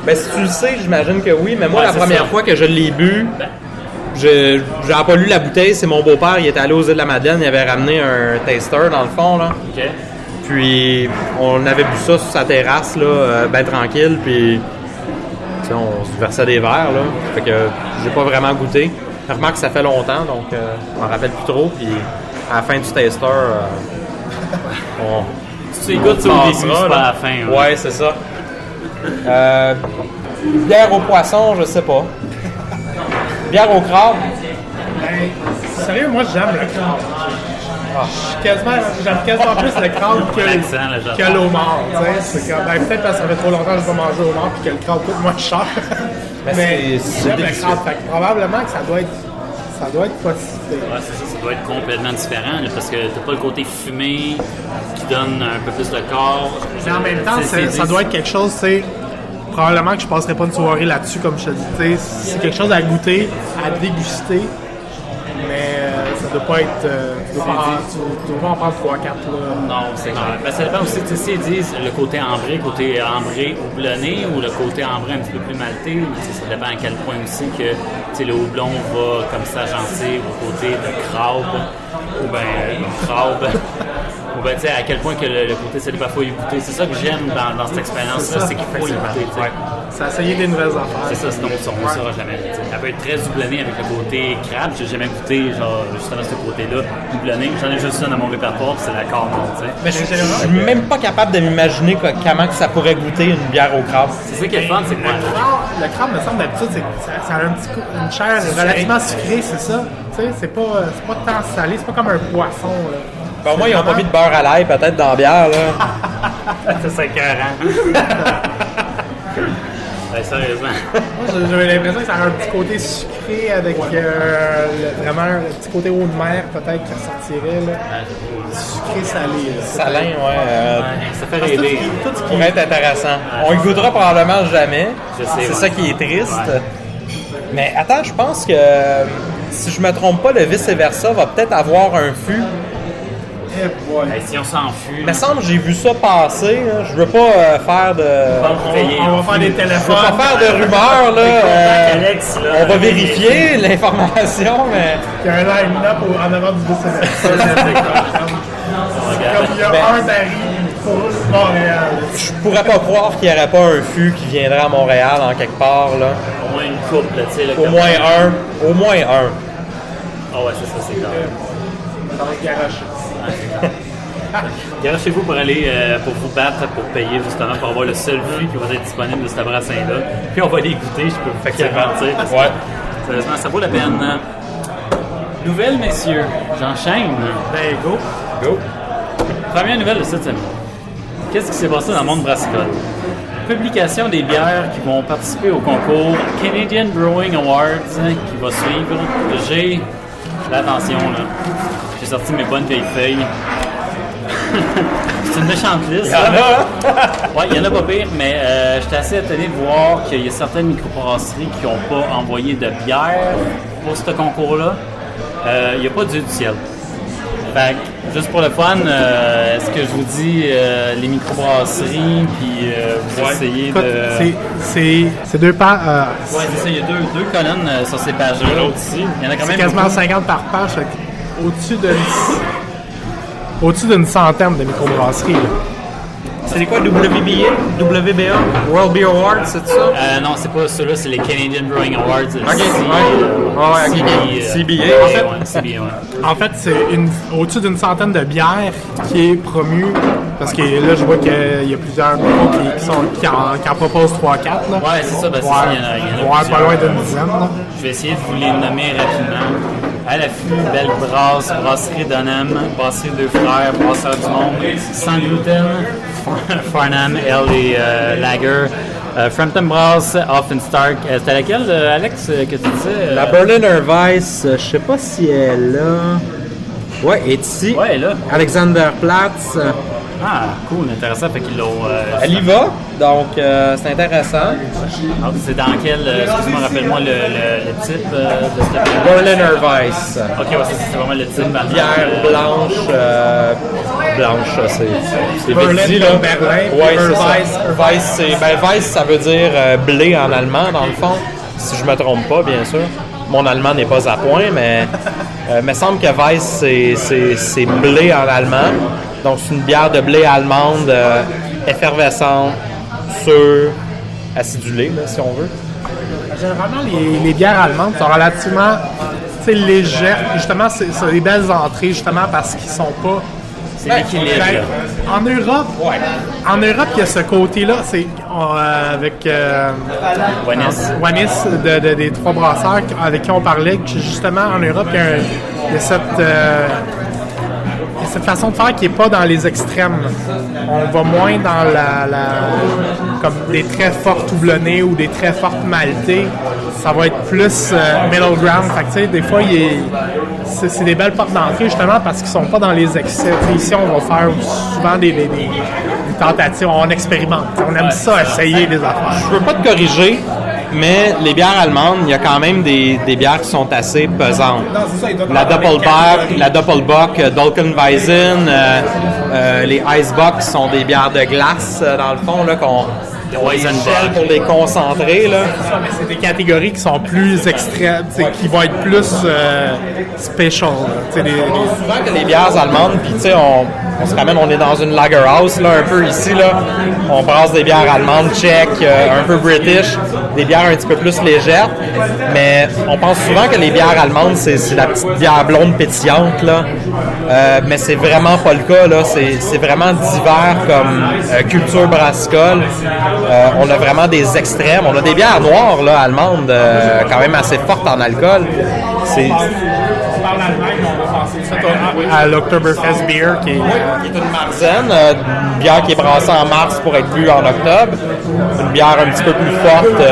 Ben si tu le sais, j'imagine que oui, mais moi Ouais, la c'est première ça. fois que je l'ai bu, Ben, j'ai pas lu la bouteille, c'est mon beau-père, il était allé aux îles de la Madeleine, il avait ramené un taster dans le fond là. ok. Puis on avait bu ça sur sa terrasse là, ben tranquille, puis tu sais, on se versait des verres là. Fait que j'ai pas vraiment goûté. Je remarque que ça fait longtemps, donc je m'en rappelle plus trop. Puis à la fin du taster, Tu écoutes ça au début, c'est pas à la fin. Ouais, c'est ça. Bière au poisson, je sais pas. Bière au crabe. Ben, sérieux, moi j'aime le crabe. J'aime quasiment plus le crabe Relaxant, le que l'homard. C'est comme, ben, peut-être parce que ça fait trop longtemps que je n'ai pas mangé homard et que le crabe coûte moins cher. Mais c'est j'aime le délicieux. crabe. Fait que probablement que ça doit être pas si pire. Ouais, c'est ça, ça doit être complètement différent là, parce que t'as pas le côté fumé qui donne un peu plus de corps. Mais en même temps, ça doit être quelque chose, c'est probablement que je passerai pas une soirée là-dessus, comme je te dis. C'est quelque chose à goûter, à déguster, mais ça doit pas être. Tu dois pas en prendre 3-4. Non, c'est clair. Ben, ça dépend aussi, tu sais, ils disent le côté ambré houblonné ou le côté ambré un petit peu plus malté. Tu sais, ça dépend à quel point aussi que tu sais, le houblon va comme s'agencer au côté de crabe ou bien crabe. Ou bien, tu sais, à quel point que le côté salé, parfois, il faut y goûter. C'est ça que j'aime dans cette expérience-là, c'est qu'il faut y goûter. Tu sais. Ouais. C'est essayer des nouvelles affaires. C'est ça, sinon on ne saura jamais. T'sais. Elle peut être très doublonnée avec le côté crabe. J'ai jamais goûté, genre, justement, ce côté-là, doublonné. J'en ai juste ça dans mon répertoire, puis c'est la Calmar, tu sais. Mais Je suis même pas capable de m'imaginer comment que ça pourrait goûter une bière au crabe. C'est ça qui est fun, c'est que moi, Le crabe, me semble d'habitude, ça a une chair relativement sucrée, c'est ça. Tu sais, c'est pas tant salé, c'est pas comme un poisson. Là. Bon, moi, ils ont pas mis de beurre à l'ail, peut-être, dans la bière, là. ça c'est écœurant. Ouais, sérieusement. Moi, j'avais l'impression que ça a un petit côté sucré avec vraiment un petit côté eau de mer, peut-être, qui ressortirait. Là. Sucré-salé. Là. Salin, ouais. Ça fait rêver. Tout ce qui Pourrait être intéressant. On y goûtera probablement jamais. Je sais, C'est ouais. ça qui est triste. Ouais. Mais attends, je pense que si je me trompe pas, le vice-versa va peut-être avoir un fût Hey, si on s'enfuit. Il me semble que j'ai vu ça passer. Là. Je veux pas faire de... On va faire des Je veux téléphones. pas faire de rumeurs. Là. Alex, là, On va vérifier l'information, mais... Il y a un line-up en avant du BCS. Comme il y a un baril pour Montréal. Je pourrais pas croire qu'il n'y aurait pas un fût qui viendrait à Montréal en quelque part. Là. Au moins une coupe, là, tu sais. Au moins un. Au moins un. Ah ouais, c'est ça, c'est clair. Ça va être garoché. Garochez-vous pour aller, pour vous battre, pour payer justement, pour avoir le seul fût qui va être disponible de ce brassin-là. Puis on va les goûter, je peux vous garantir. Parce que, Ouais. sérieusement, ça vaut la peine. Nouvelle, messieurs. J'enchaîne. Ben, go. Go. Première nouvelle de cette semaine. Qu'est-ce qui s'est passé dans le monde brassicole? Publication des bières qui vont participer au concours Canadian Brewing Awards qui va suivre. J'ai l'attention là. J'ai sorti mes bonnes vieilles feuilles. C'est une méchante liste. Ouais, il y en a pas pire, mais j'étais assez étonné de voir qu'il y a certaines microbrasseries qui n'ont pas envoyé de bière pour ce concours-là. Il n'y a pas d'yeux du ciel. Fait que, juste pour le fun, est-ce que je vous dis les microbrasseries, puis vous essayez Écoute, de... c'est deux pages. Ouais, c'est ça, il y a deux colonnes sur ces pages-là. Ici. Il y en a quand C'est même quasiment beaucoup. 50 par page. Fait que au-dessus d'une centaine de microbrasseries. Là. C'est quoi, WBA? World Beer Awards, c'est ça? Non, c'est pas ceux-là, c'est les Canadian Brewing Awards. Ok, ouais, CBA. En fait, CBA, ouais. En fait, c'est au-dessus d'une centaine de bières qui est promue. Parce que là, je vois qu'il y a plusieurs bureaux qui en proposent 3-4. Ouais, c'est ça, ben, c'est ça, il y en a pas plusieurs. loin d'une dizaine. Là. Je vais essayer de vous les nommer rapidement. À l'affût, Belle Brasse, Brasserie Dunham, Brasserie Deux Frères, Brasseur du Monde, Sans Gluten, Farnham, Ale et Lager, Frampton Brass, Offen Stark. C'était laquelle, Alex, que tu disais? La Berliner Weiss, je sais pas si elle est là. Ouais, elle est ici. Ouais, elle est là. Alexanderplatz. Ah, cool, intéressant. Fait qu'ils l'ont... Elle y va, donc c'est intéressant. Ah, c'est dans quel... excuse-moi, rappelle-moi le type de cette bière. Berliner Weiss. Ok, ouais, c'est vraiment le type. dans le Bière fond, blanche, c'est Berlin dit, là. comme Berlin, Ouais, c'est Weiss. ça. Weiss, ça veut dire blé en allemand, dans le fond. Si je me trompe pas, bien sûr. Mon allemand n'est pas à point, mais il me semble que Weiss, c'est blé en allemand. Donc, c'est une bière de blé allemande, effervescente, sûre, acidulée, là, si on veut. Généralement, les bières allemandes sont relativement légères. Justement, c'est des belles entrées, justement, parce qu'ils sont pas... C'est l'équilibre. Ben, en Europe, il y a ce côté-là, c'est avec Wanis. des trois brasseurs avec qui on parlait, que justement, en Europe, il y a cette façon de faire qui n'est pas dans les extrêmes. On va moins dans comme des très fortes houblonnées ou des très fortes maltées. Ça va être plus middle ground. Fait que, tu sais, des fois, c'est des belles portes d'entrée justement parce qu'ils sont pas dans les excès. T'sais, ici, on va faire souvent des tentatives. On expérimente. On aime ça, essayer des affaires. Je veux pas te corriger, mais les bières allemandes, il y a quand même des bières qui sont assez pesantes. La Doppelbock, Dolkenweizen, les Eisbock sont des bières de glace, dans le fond, là, qu'on gèle pour les concentrer. Là. Mais c'est des catégories qui sont plus extrêmes, qui vont être plus special. On pense souvent que les bières allemandes, puis tu sais, on se ramène, on est dans une lager house, là, un peu ici, là. On brasse des bières allemandes, tchèques, un peu british, des bières un petit peu plus légères. Mais on pense souvent que les bières allemandes, c'est la petite bière blonde pétillante, là. Mais c'est vraiment pas le cas, là. C'est vraiment divers comme culture brassicole. On a vraiment des extrêmes. On a des bières noires, là, allemandes, quand même assez fortes en alcool. On parle d'Allemagne, on va penser à l'Oktoberfest Beer, qui est une Marzen, une bière qui est brassée en mars pour être bu en octobre. Une bière un petit peu plus forte,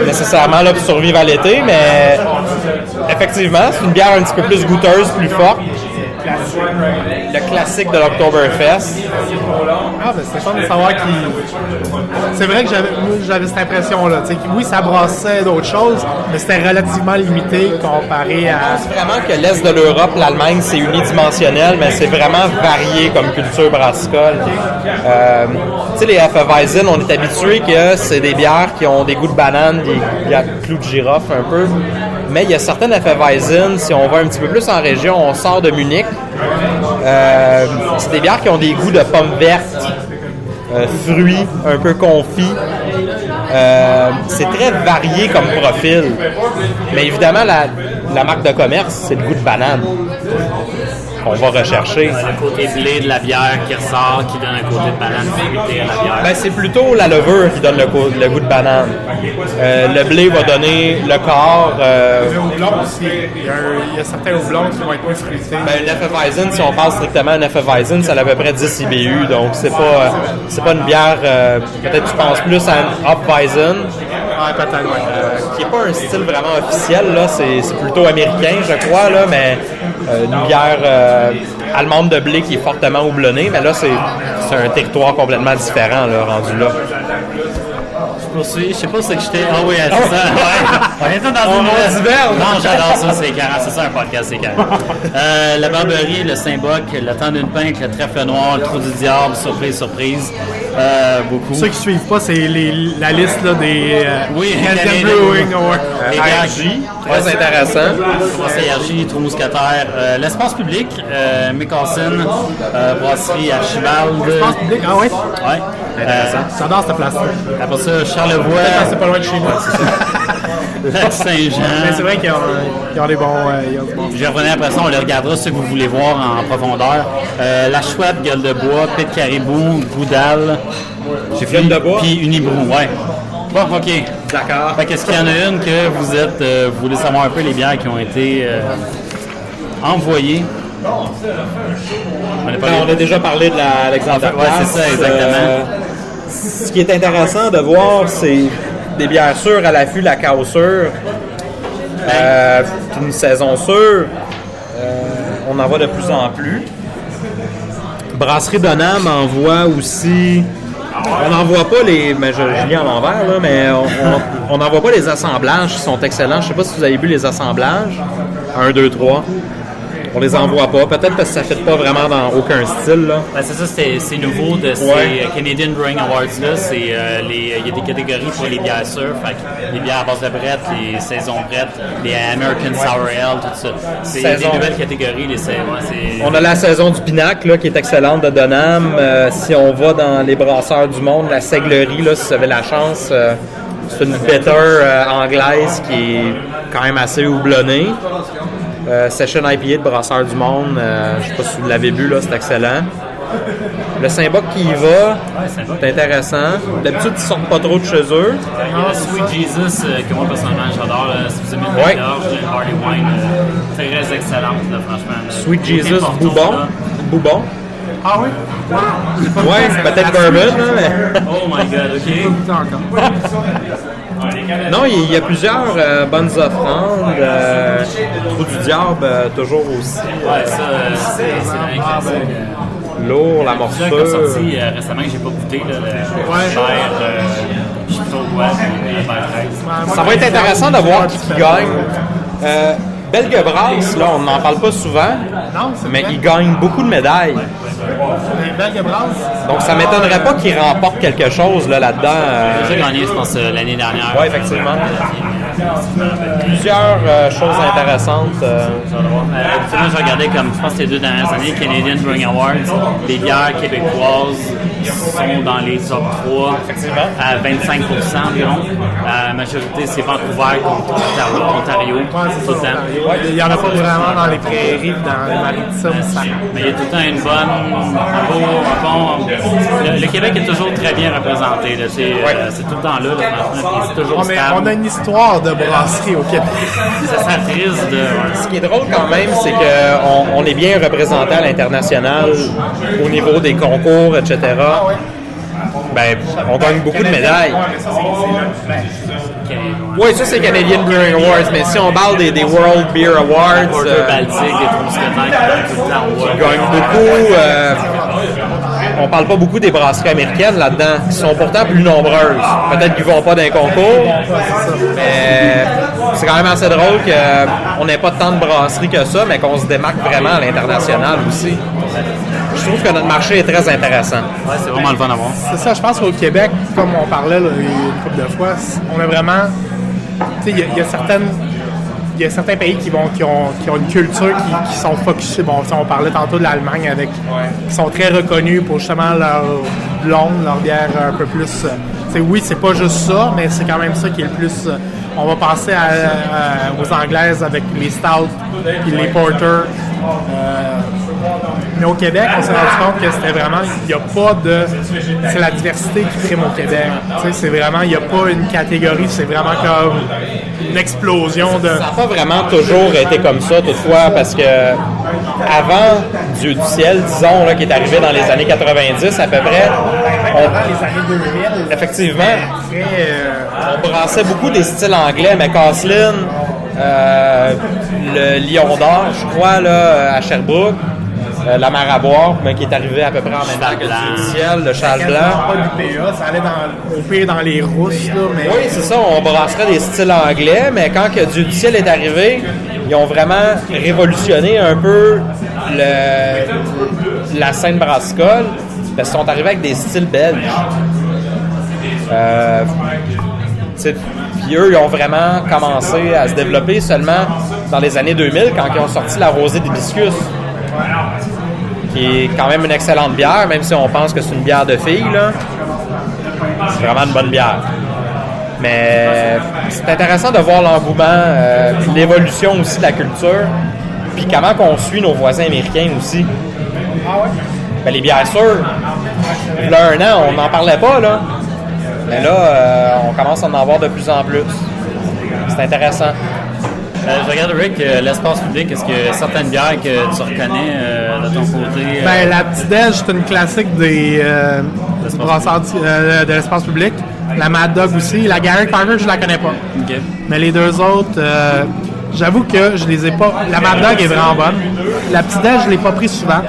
nécessairement là, pour survivre à l'été, mais effectivement, c'est une bière un petit peu plus goûteuse, plus forte. Le classique de l'Oktoberfest. Ah, ben c'est fun de savoir qu'il. C'est vrai que j'avais cette impression-là. Tu sais, oui, ça brassait d'autres choses, mais c'était relativement limité comparé à. Je pense vraiment que l'Est de l'Europe, l'Allemagne, c'est unidimensionnel, mais c'est vraiment varié comme culture brassicole. Tu sais, les Hefeweizen, on est habitué que c'est des bières qui ont des goûts de banane, des bières de clous de girofle un peu. Mais il y a certaines Hefeweizen, si on va un petit peu plus en région, on sort de Munich. C'est des bières qui ont des goûts de pommes vertes, fruits, un peu confits. C'est très varié comme profil. Mais évidemment, la marque de commerce, c'est le goût de banane qu'on va rechercher. Le côté blé de la bière qui ressort, qui donne un côté de banane fruité à la bière. Ben, c'est plutôt la levure qui donne le goût de banane. Le blé va donner le corps. Le houblon aussi. Il y a certains houblons qui vont être plus fruités. Ben, une Hefeweizen, si on parle strictement d'une Hefeweizen, ça a à peu près 10 IBU, donc c'est pas une bière. Peut-être tu penses plus à une Hopweizen. Ouais, peut-être, ouais. Qui n'est pas un style vraiment officiel, là, c'est plutôt américain, je crois, là, mais une bière allemande de blé qui est fortement houblonnée, mais là, c'est un territoire complètement différent, là, rendu là. Je sais pas c'est que j'étais. Ah oui, c'est ça. Ouais. On était dans une d'hiver. Non, j'adore ça, c'est carré. C'est ça un podcast, c'est carré. La Barberie, le Saint-Boc, le temps d'une pinte, le trèfle noir, le trou du diable, surprise. Beaucoup. Ceux qui suivent pas, c'est la liste là, des Canadian Brewing Awards. ARJ, très intéressant. ARJ, Trou Mousquetaire, l'espace public, Mécassine, brasserie Archibald. L'espace public, ah ouais? Ouais. J'adore cette place-là. Après ça, Charlevoix. C'est pas loin de chez nous. Lac-Saint-Jean. Mais c'est vrai qu'ils ont des bons. Je revenais après ça, on les regardera ceux que vous voulez voir en profondeur. La Chouette, Gueule de Bois, Pit Caribou, Goudal. J'ai fait une de bois. Puis Unibrou, ouais. Bon, OK. D'accord. Fait qu'est-ce qu'il y en a une que vous voulez savoir un peu les bières qui ont été envoyées? On a déjà parlé de l'Alexander Ouais, c'est ça, exactement. Ce qui est intéressant de voir, c'est des bières sûres à l'affût, la cave sûre. Une saison sûre. On en voit de plus en plus. Brasserie Donham envoie aussi. On n'envoie pas les. Mais je lis à l'envers, là, mais on n'envoie pas les assemblages qui sont excellents. Je ne sais pas si vous avez vu les assemblages. 1, 2, 3. On les envoie pas. Peut-être parce que ça ne fit pas vraiment dans aucun style. Là. Ben, c'est ça, c'est nouveau de ces Canadian Brewing Awards-là. Il y a des catégories pour les bières sûres. Fait que les bières à base de brette, les saisons brettes, les American Sour Ale, tout ça. C'est des nouvelles catégories. On a la saison du Pinacle là, qui est excellente de Donham. Si on va dans les brasseurs du monde, la Seiglerie, là, si vous avez la chance, c'est une bitter anglaise qui est quand même assez houblonnée. Session IPA de Brasseur du Monde, je ne sais pas si vous l'avez vu, là, c'est excellent. Le Saint-Boc qui y va, c'est intéressant. D'habitude, ils ne sortent pas trop de chez eux. Il y a le Sweet Jesus, que moi personnellement j'adore. Si vous aimez le George, le Barley Wine, très excellente, là, franchement. Sweet Jesus, Boubon. Ah oui? Ouais, peut-être bourbon, là, mais... Oh my god, ok. Non, il y a plusieurs bonnes offrandes. Trou du diable, toujours aussi. Ouais, ça, c'est un classique. Lourd, la Qui morsure. est sorti récemment que j'ai pas goûté, là, le Cher, je suis trop Ça va être intéressant de voir qui gagne. Belge Brasse, là, on n'en parle pas souvent, mais il gagne beaucoup de médailles. Donc, ça ne m'étonnerait pas qu'il remporte quelque chose là, là-dedans. Il a déjà gagné, je pense, l'année dernière. Oui, effectivement. Plusieurs choses intéressantes. Moi, je regardais comme, je pense que les 2 dernières années, Canadian Brewing Awards, les bières québécoises sont dans les top 3 à 25% environ. La majorité, c'est Vancouver contre Ontario. Tout le temps. Ouais, il n'y en a pas vraiment dans les prairies, dans les maritimes. Mais il y a tout le temps une bonne, le Québec est toujours très bien représenté. Là, c'est tout le temps là, franchement. C'est toujours mais stable. on a une histoire de brasserie au Québec. Ça serait triste de... Ce qui est drôle quand même, c'est qu'on est bien représenté à l'international au niveau des concours, etc. Ben, on gagne beaucoup de médailles. Ouais, mais ça, Oui, ça c'est Canadian Brewing Awards, mais si on parle des World Beer Awards, Porter Baltic, des trucs qui gagnent tout le temps. ils gagnent beaucoup. On parle pas beaucoup des brasseries américaines là-dedans, qui sont pourtant plus nombreuses. Peut-être qu'ils vont pas d'un concours, mais c'est quand même assez drôle qu'on n'ait pas tant de brasseries que ça, mais qu'on se démarque vraiment à l'international aussi. Je trouve que notre marché est très intéressant. Ouais, c'est vraiment le fun à voir. C'est ça, je pense qu'au Québec, comme on parlait là, une couple de fois, on a vraiment. Tu sais, il y a certains pays qui ont une culture qui sont focusés. Bon, on parlait tantôt de l'Allemagne qui sont très reconnus pour justement leur blonde, leur bière un peu plus. Oui, c'est pas juste ça, mais c'est quand même ça qui est le plus. On va passer aux Anglaises avec les stouts et les porters. Mais au Québec, on s'est rendu compte que c'était vraiment, il n'y a pas de, c'est la diversité qui prime au Québec. Tu sais, c'est vraiment, il n'y a pas une catégorie, c'est vraiment comme une explosion de. Ça n'a pas vraiment toujours été comme ça, toutefois, parce que avant Dieu du ciel, disons, là, qui est arrivé dans les années 90 à peu près, les années 2000. effectivement, Après, on brassait beaucoup des styles anglais, mais Caslin, le Lion d'Or, je crois, là, à Sherbrooke, la Mer à boire, mais qui est arrivé à peu près en même temps que Dieu du ciel, le Châle Blanc. pas l'UPA, ça allait au pire dans les rousses, là, mais. Oui, c'est ça, on brasserait des styles anglais, mais quand que Dieu du ciel est arrivé, ils ont vraiment révolutionné un peu la scène brassicole, parce qu'ils sont arrivés avec des styles belges. Puis eux, ils ont vraiment commencé à se développer seulement dans les années 2000, quand ils ont sorti la Rosée d'Hibiscus, qui est quand même une excellente bière, même si on pense que c'est une bière de filles, là. C'est vraiment une bonne bière. Mais c'est intéressant de voir l'engouement, puis l'évolution aussi de la culture, puis comment qu'on suit nos voisins américains aussi. Ben, les bières sûres, il y a un an, on n'en parlait pas, là. Mais là, on commence à en avoir de plus en plus. C'est intéressant. Je regarde, Rick, l'espace public, est-ce qu'il y a certaines bières que tu reconnais de ton côté? Ben, la Petite Déj, c'est une classique des brasseurs de l'espace public. La Mad Dog aussi. La Gary Carter, je la connais pas. OK. Mais les deux autres, j'avoue que je les ai pas. La Mad Dog est vraiment bonne. La Petite Déj, je l'ai pas pris souvent.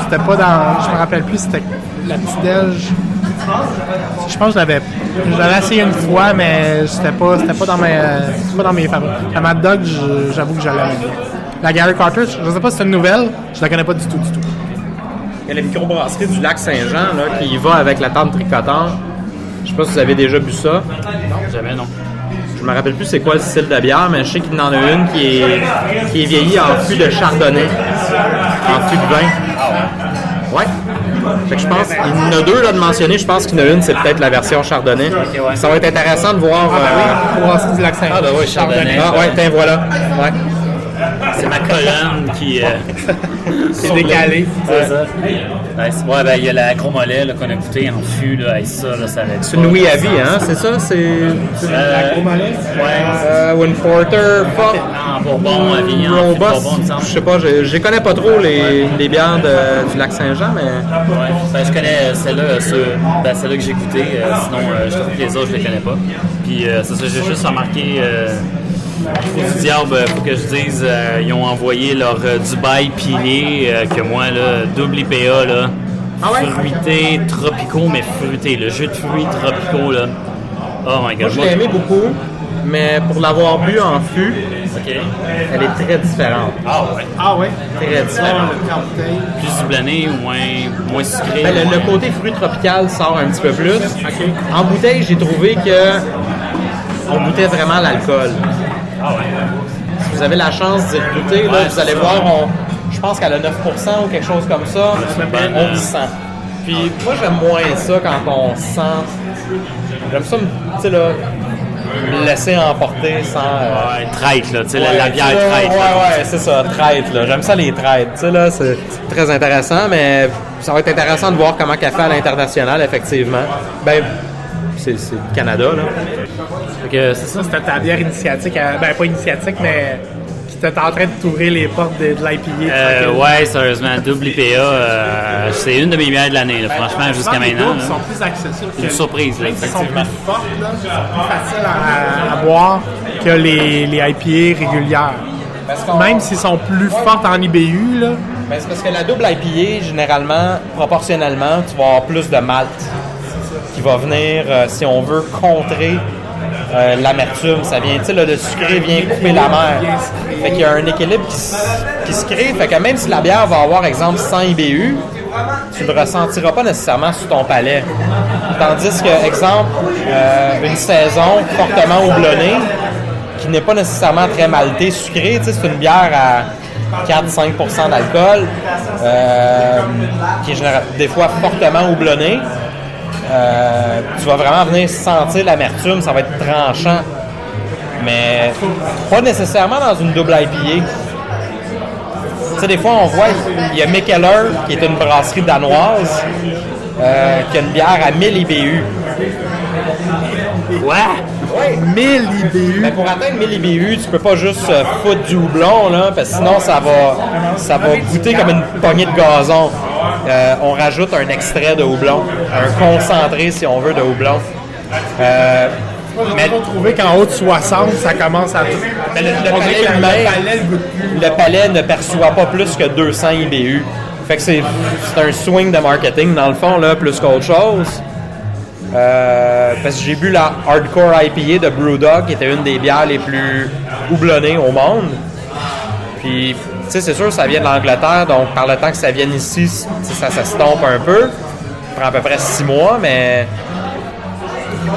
C'était pas dans. Je me rappelle plus, c'était la Petite Déj. Je pense que je l'avais essayé une fois, mais c'était pas dans mes favoris. La Mad Dog, j'avoue que je l'aime bien. La Gary Carter, je sais pas si c'est une nouvelle, je la connais pas du tout. Il y a la microbrasserie du lac Saint-Jean là, qui y va avec la tente tricotant. Je sais pas si vous avez déjà bu ça. Non, jamais, non. Je me rappelle plus c'est quoi le style de bière, mais je sais qu'il y en a une qui est vieillie en fût de chardonnay, en fût de vin. Ouais. Fait que je pense, il y en a deux là de mentionner, je pense qu'il y en a une, c'est peut-être la version chardonnay. ouais. Ça va être intéressant de voir. Brasserie du lac Saint-Jean. Ah, ben oui, chardonnay. Ah ouais, tiens, voilà. Ouais. C'est ma colonne qui... C'est décalé. C'est ça. Ouais, ben il y a la Gros Mollet là, qu'on a goûté en fût, là, et ça, là, ça va être... C'est une Louis à vie, hein, c'est ça? La Gros Mollet? Ouais. One Porter, Pop. En Bourbon, à vie, en fût de Bourbon, il me semble. Je sais pas, je connais pas trop les bières du lac Saint-Jean, mais... Ouais. Ben, je connais celle-là que j'ai goûté, sinon je trouve que les autres je les connais pas. Puis c'est ça, j'ai juste remarqué du diable, faut que je dise, ils ont envoyé leur Dubaï pilé, que moi là, double IPA là, fruité, tropicaux, mais fruité, le jus de fruits tropicaux là. Oh my god. Moi je l'ai aimé beaucoup, mais pour l'avoir bu en fût, Ok. elle est très différente. Ah ouais? Très différente. Plus soupçonné ou moins sucré. Ben, le côté fruit tropical sort un petit peu plus. En bouteille, j'ai trouvé que on goûtait vraiment l'alcool. Si vous avez la chance d'y goûter, là, vous allez voir, je pense qu'elle a 9% ou quelque chose comme ça. On le sent. Puis moi, j'aime moins ça quand on sent. J'aime ça, tu sais, là, me laisser emporter sans. Ouais, traite, là, tu sais, la bière traite. Ouais, c'est ça, traite, là. J'aime ça, les traites. Tu sais, là, c'est très intéressant, mais ça va être intéressant de voir comment qu'elle fait à l'international, effectivement. Ben, c'est le Canada, là. Fait que c'est ça. Ça, c'était ta bière initiatique. Ben, pas initiatique, mais qui t'étais en train de t'ouvrir les portes de l'IPA. Ouais, sérieusement, double IPA, c'est une de mes bières de l'année, là, franchement, jusqu'à maintenant. Ils sont plus accessibles. C'est une surprise, là, Ils sont effectivement. plus fortes, là, ils sont plus faciles à boire que les IPA régulières. Même s'ils sont plus fortes en IBU, là. Ben, c'est parce que la double IPA, généralement, proportionnellement, tu vas avoir plus de malt qui va venir, si on veut, contrer l'amertume. Ça vient, tu sais, le sucré vient couper la mer. Fait qu'il y a un équilibre qui se crée. Fait que même si la bière va avoir, exemple, 100 IBU, tu ne le ressentiras pas nécessairement sur ton palais. Tandis que, exemple, une saison fortement houblonnée, qui n'est pas nécessairement très maltée, sucrée, tu sais, c'est une bière à 4-5% d'alcool, qui est des fois fortement houblonnée. Tu vas vraiment venir sentir l'amertume, ça va être tranchant. Mais pas nécessairement dans une double IPA. Tu sais, des fois, on voit, il y a Mikkeller, qui est une brasserie danoise, qui a une bière à 1000 IBU. Ouais! Oui. 1000 IBU. Mais pour atteindre 1000 IBU, tu peux pas juste foutre du houblon, là, parce que sinon ça va goûter comme une poignée de gazon. On rajoute un extrait de houblon, un concentré, si on veut, de houblon. Mais trouver qu'en haut de 60, ça commence à... Mais le palais ne perçoit pas plus que 200 IBU. Fait que c'est un swing de marketing, dans le fond, là, plus qu'autre chose. Parce que j'ai bu la Hardcore IPA de Brewdog, qui était une des bières les plus houblonnées au monde. Puis, tu sais, c'est sûr, ça vient de l'Angleterre, donc par le temps que ça vienne ici, ça s'estompe un peu. Ça prend à peu près 6 mois, mais...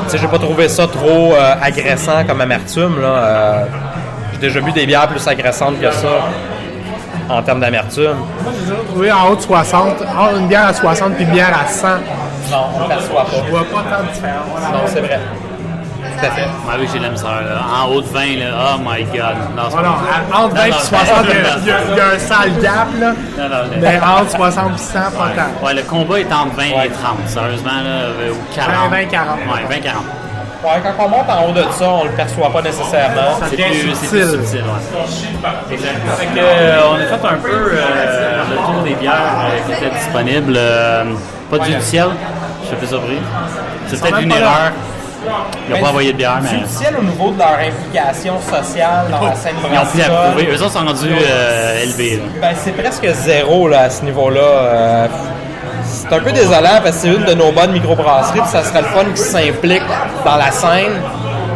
Tu sais, j'ai pas trouvé ça trop agressant comme amertume, là. J'ai déjà bu des bières plus agressantes que ça, en termes d'amertume. Moi, j'ai déjà trouvé en haut de 60, une bière à 60 puis une bière à 100. Non, on ne perçoit pas. Je vois pas tant de différence. Non, c'est vrai. Tout à fait. Moi, oui, j'ai la misère, là. En haut de 20, là, oh my God. Non, c'est Non, pas entre 20 et 60, il y a un sale gap, là. Non, Mais entre 60 et 100, pas tant. Ouais, le combat est entre 20 et 30, sérieusement, là, ou 40. 20, 40. Ouais, 20-40. Ouais, quand on monte en haut de ça, on le perçoit pas nécessairement. C'est devient plus subtil. subtil, ouais. Exact. Fait que, on a fait un peu le tour des bières qui étaient disponibles. Pas du ciel, je suis un peu surpris. C'est peut-être une erreur. Ils n'ont pas envoyé de bière, mais... Judiciel au niveau de leur implication sociale dans la scène Ils ont plus à brassicole. prouver. Eux autres sont rendus élevés. Là. Ben, c'est presque zéro là, à ce niveau-là. C'est un peu désolant parce que c'est une de nos bonnes microbrasseries, puis ça serait le fun qu'ils s'impliquent dans la scène,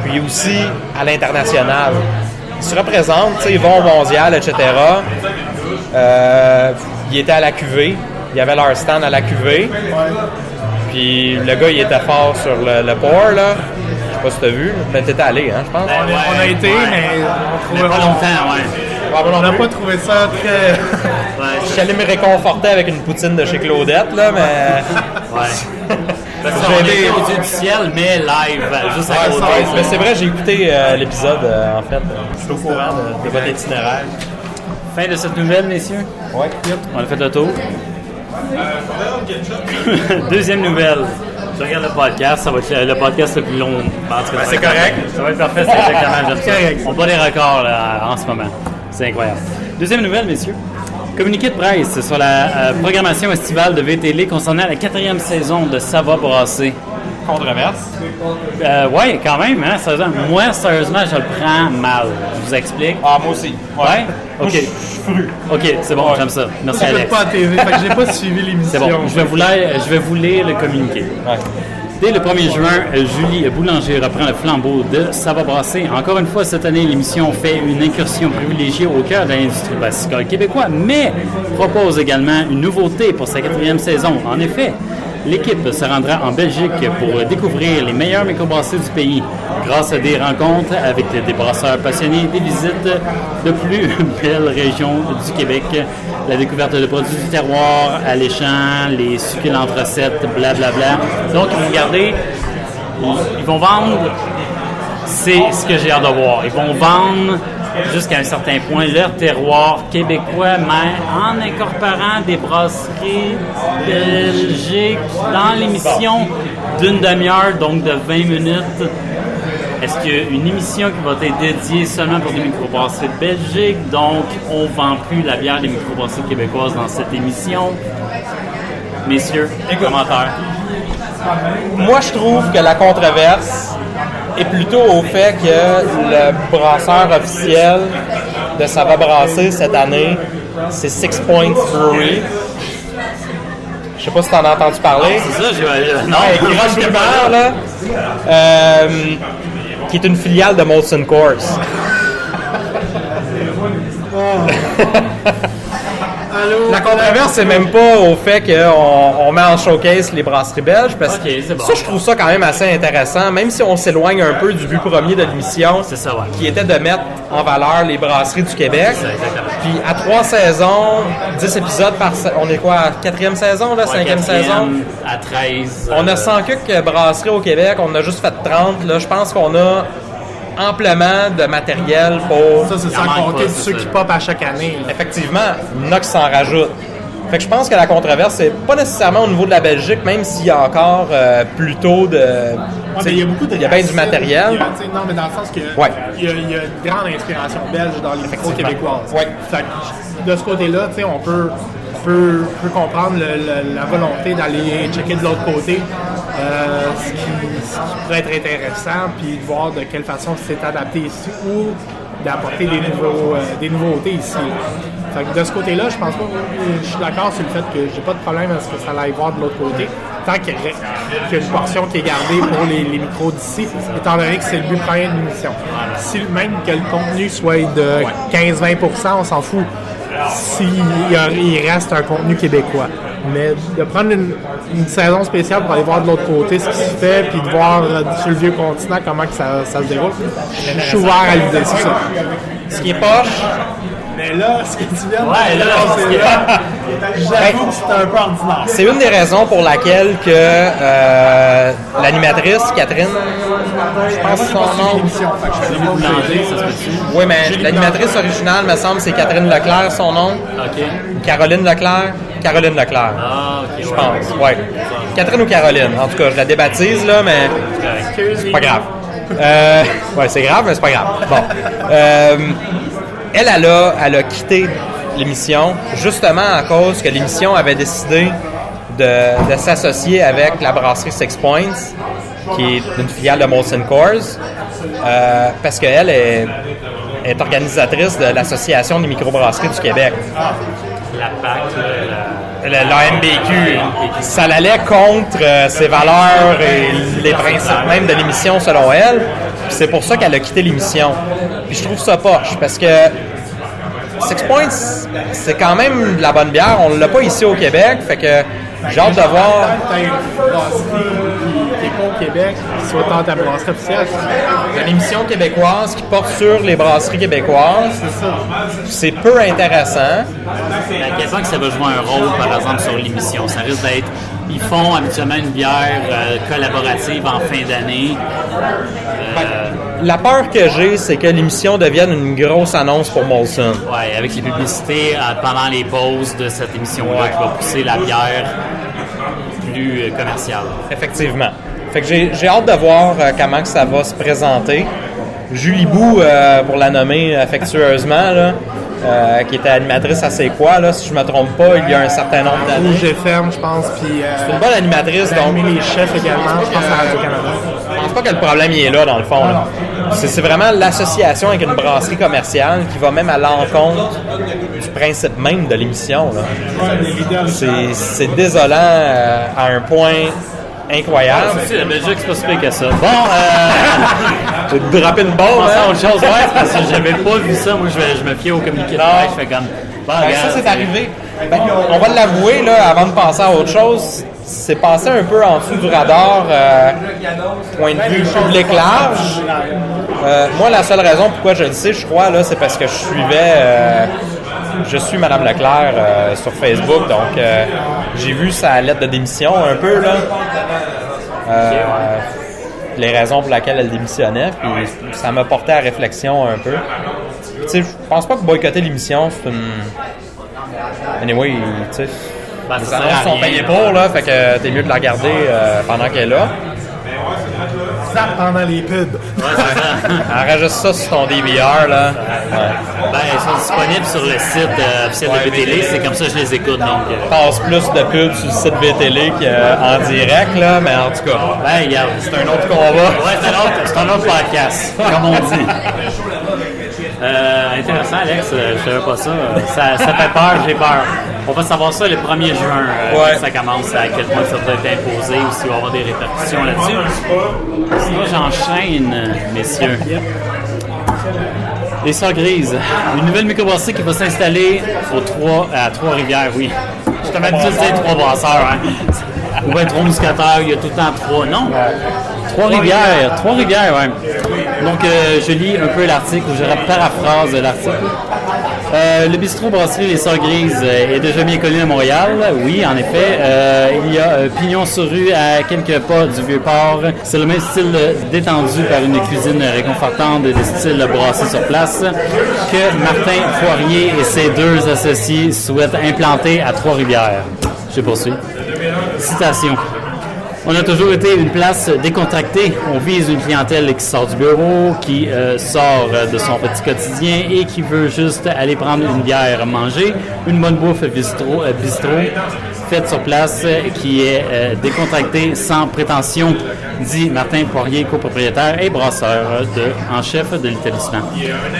puis aussi à l'international. Ils se représentent, tu sais, ils vont au mondial, etc. Ils étaient à la cuvée. Il y avait leur stand à la cuvée. Puis le gars, il était fort sur le pour, là. Je sais pas si t'as vu. Mais t'étais allé, hein, je pense. On a été, mais Mais pas longtemps, ouais. on n'a pas trouvé ça très... Ouais. Je suis allé me réconforter avec une poutine de chez Claudette, là, mais... Ouais. Parce qu'on était au Dieu du ciel, mais live, juste à côté. Mais c'est vrai, j'ai écouté l'épisode, en fait. Je suis au courant de votre itinéraire. Fin de cette nouvelle, messieurs. Ouais. On a fait le tour. Deuxième nouvelle. Je regarde le podcast, ça va être le podcast le plus long. En tout cas, c'est correct. Ça va être parfait, c'est exactement j'aime ça. On bat les records là, en ce moment. C'est incroyable. Deuxième nouvelle, messieurs. Communiqué de presse sur la programmation estivale de VTL concernant la 4e saison de Ça va brasser. Controverse. Oui, quand même, hein, sérieusement. Moi, sérieusement, je le prends mal. Je vous explique. Ah, moi aussi. Ouais? Moi, OK. je suis fru. OK, c'est bon, j'aime ça. Merci, Je Alex. pas à TV, fait que j'ai pas suivi l'émission. C'est bon, je vais vous lire le communiqué. Ouais. Dès le 1er juin, Julie Boulanger reprend le flambeau de Ça va brasser. Encore une fois, cette année, l'émission fait une incursion privilégiée au cœur de l'industrie brassicole québécoise, mais propose également une nouveauté pour sa 4e saison. En effet, l'équipe se rendra en Belgique pour découvrir les meilleurs microbrasseries du pays. Grâce à des rencontres avec des brasseurs passionnés, des visites de plus belles régions du Québec, la découverte de produits du terroir, alléchants, les succulentes recettes, blablabla. Donc, regardez, ils vont vendre, c'est ce que j'ai hâte de voir. Ils vont vendre jusqu'à un certain point leur terroir québécois, mais en incorporant des brasseries belgiques dans l'émission d'une demi-heure, donc de 20 minutes. Est-ce qu'il y a une émission qui va être dédiée seulement pour des microbrasseries de Belgique, donc on ne vend plus la bière des microbrasseries québécoises dans cette émission? Messieurs, commentaires. Moi, je trouve que la controverse est plutôt au fait que le brasseur officiel de Ça va brasser cette année, c'est Six Points Brewery. Je sais pas si t'en as entendu parler. C'est ça, non, Qui run rumeur, là, qui est une filiale de Molson Coors. La controverse, c'est même pas au fait qu'on met en showcase les brasseries belges, parce que c'est bon. ça, je trouve ça quand même assez intéressant, même si on s'éloigne un peu du but premier de l'émission, C'est ça, ouais. qui était de mettre en valeur les brasseries du Québec. C'est ça, exactement. Puis à 3 saisons, 10 épisodes par on est quoi, à 4e saison, là, 5e saison? À 13. On a 100 quelques brasseries au Québec, on a juste fait 30. Là, je pense qu'on a amplement de matériel pour... Ça, c'est Il en sans manque compter pas, de c'est ceux ça. qui pop à chaque année. là. Effectivement, il y en a qui s'en rajoutent. Fait que je pense que la controverse, c'est pas nécessairement au niveau de la Belgique, même s'il y a encore plutôt de... Ouais, mais il y a beaucoup de il y a bien du racines. matériel. Il y a, tu sais, non, mais dans le sens que Ouais. il y a une grande inspiration belge dans les micros québécoises. Ouais. Fait que de ce côté-là, tu sais, on peut comprendre la volonté d'aller checker de l'autre côté ce qui pourrait être intéressant, puis de voir de quelle façon c'est adapté ici ou d'apporter des nouveautés ici. Fait que de ce côté-là, je pense pas. Je suis d'accord sur le fait que j'ai pas de problème à ce que ça aille voir de l'autre côté, tant qu'il y a une portion qui est gardée pour les micros d'ici, étant donné que c'est le but premier de l'émission. Si même que le contenu soit de 15-20%, on s'en fout. Il reste un contenu québécois. Mais de prendre une saison spéciale pour aller voir de l'autre côté ce qui se fait, puis de voir sur le vieux continent comment que ça se déroule, je suis ouvert à l'idée, c'est ça. Ce qui est poche, Mais là, ce que tu viens de Ouais, là, c'est là, j'avoue que c'est un peu ordinaire. c'est une des raisons pour laquelle que l'animatrice, Catherine, je pense son nom... L'émission, fait que je fais pas Boulanger, ça se peut-tu? Oui, mais l'animatrice originale, me semble, c'est Catherine Leclerc, son nom. OK. Caroline Leclerc. Caroline Leclerc, Ah, OK. je pense. Ouais. Catherine ou Caroline. En tout cas, je la débaptise, là, mais c'est pas grave. Ouais, c'est grave, mais c'est pas grave. Bon. Elle a quitté l'émission justement à cause que l'émission avait décidé de s'associer avec la brasserie Six Points, qui est une filiale de Molson Coors, parce qu'elle est organisatrice de l'Association des microbrasseries du Québec. La PAC, La MBQ, ça allait contre ses valeurs et les principes même de l'émission selon elle. Puis c'est pour ça qu'elle a quitté l'émission. Puis je trouve ça poche parce que Six Points, c'est quand même de la bonne bière. On l'a pas ici au Québec, fait que j'ai hâte de voir. Peut-être une brasserie qui n'est pas au Québec, qui soit dans ta brasserie officielle. Une émission québécoise qui porte sur les brasseries québécoises. C'est ça. C'est peu intéressant. À quel point que ça va jouer un rôle, par exemple, sur l'émission? Ça risque d'être... Ils font habituellement une bière collaborative en fin d'année. La peur que j'ai, c'est que l'émission devienne une grosse annonce pour Molson. Ouais, avec les publicités pendant les pauses de cette émission-là qui va pousser la bière plus commerciale. Effectivement. Fait que j'ai hâte de voir comment que ça va se présenter. Julie Bou, pour la nommer affectueusement, là, qui était animatrice à C'est quoi, là, si je me trompe pas, il y a un certain nombre d'années. Rouge FM, je pense, puis C'est une bonne animatrice, donc donc les chefs également, je pense à Radio-Canada. je pense pas que le problème il est là, dans le fond. là. C'est vraiment l'association avec une brasserie commerciale qui va même à l'encontre du principe même de l'émission. là. C'est désolant à un point incroyable. Tu sais, la Belgique, c'est pas si pire que ça. Bon, J'ai droppé une bombe, pensez à hein? autre chose, ouais, parce que j'avais pas vu ça. Moi, je me fiais au communiqué de presse. Je fais comme... Bon, Ben, regarde, ça, c'est arrivé. Ben, on va l'avouer, là, avant de passer à autre chose, c'est passé un peu en dessous du radar, point de vue public large. Moi, la seule raison pourquoi je le sais, je crois, là, c'est parce que je suis Mme Leclerc sur Facebook, donc j'ai vu sa lettre de démission un peu, là. Les raisons pour lesquelles elle démissionnait, puis ça m'a porté à réflexion un peu. Puis, tu sais, je pense pas que boycotter l'émission, c'est une... Anyway, tu sais, Ben, les ça sert annonces à sont rien. payées pour, là, fait que t'es mieux de la regarder pendant qu'elle est là. zappes pendant les pubs. Ouais, c'est ça. Enregistre ça sur ton DVR, là. Ben, ils sont disponibles sur le site officiel de VTL, c'est comme ça que je les écoute. Donc, Passe plus de pubs sur le site VTL qu'en direct, là, mais en tout cas, ben, regarde. c'est un autre combat. Ouais, c'est un autre podcast, comme on dit. Intéressant, Alex. Je savais pas ça. Ça fait peur, j'ai peur. On va savoir ça le 1er juin, Ouais. quand ça commence, à quel point ça va être imposé ou s'il va y avoir des répercussions là-dessus. Sinon, j'enchaîne, messieurs. Les Sœurs Grises. Une nouvelle microbrasserie qui va s'installer à Trois-Rivières, oui. Je t'avais habitué de dire trois brasseurs, hein. Ou bien trois mousquetaires, il y a tout le temps trois. Non. Trois-Rivières, ouais. Donc, je lis un peu l'article, ou je paraphrase l'article. Le bistrot brasserie Les Sœurs Grises est déjà bien connu à Montréal. Oui, en effet. Il y a Pignon sur rue à quelques pas du Vieux-Port. C'est le même style détendu par une cuisine réconfortante de style brassé sur place que Martin Poirier et ses deux associés souhaitent implanter à Trois-Rivières. Je poursuis. Citation. On a toujours été une place décontractée. On vise une clientèle qui sort du bureau, qui sort de son petit quotidien et qui veut juste aller prendre une bière, manger, une bonne bouffe bistrot faite sur place, qui est décontractée sans prétention, dit Martin Poirier, copropriétaire et brasseur en chef de l'établissement.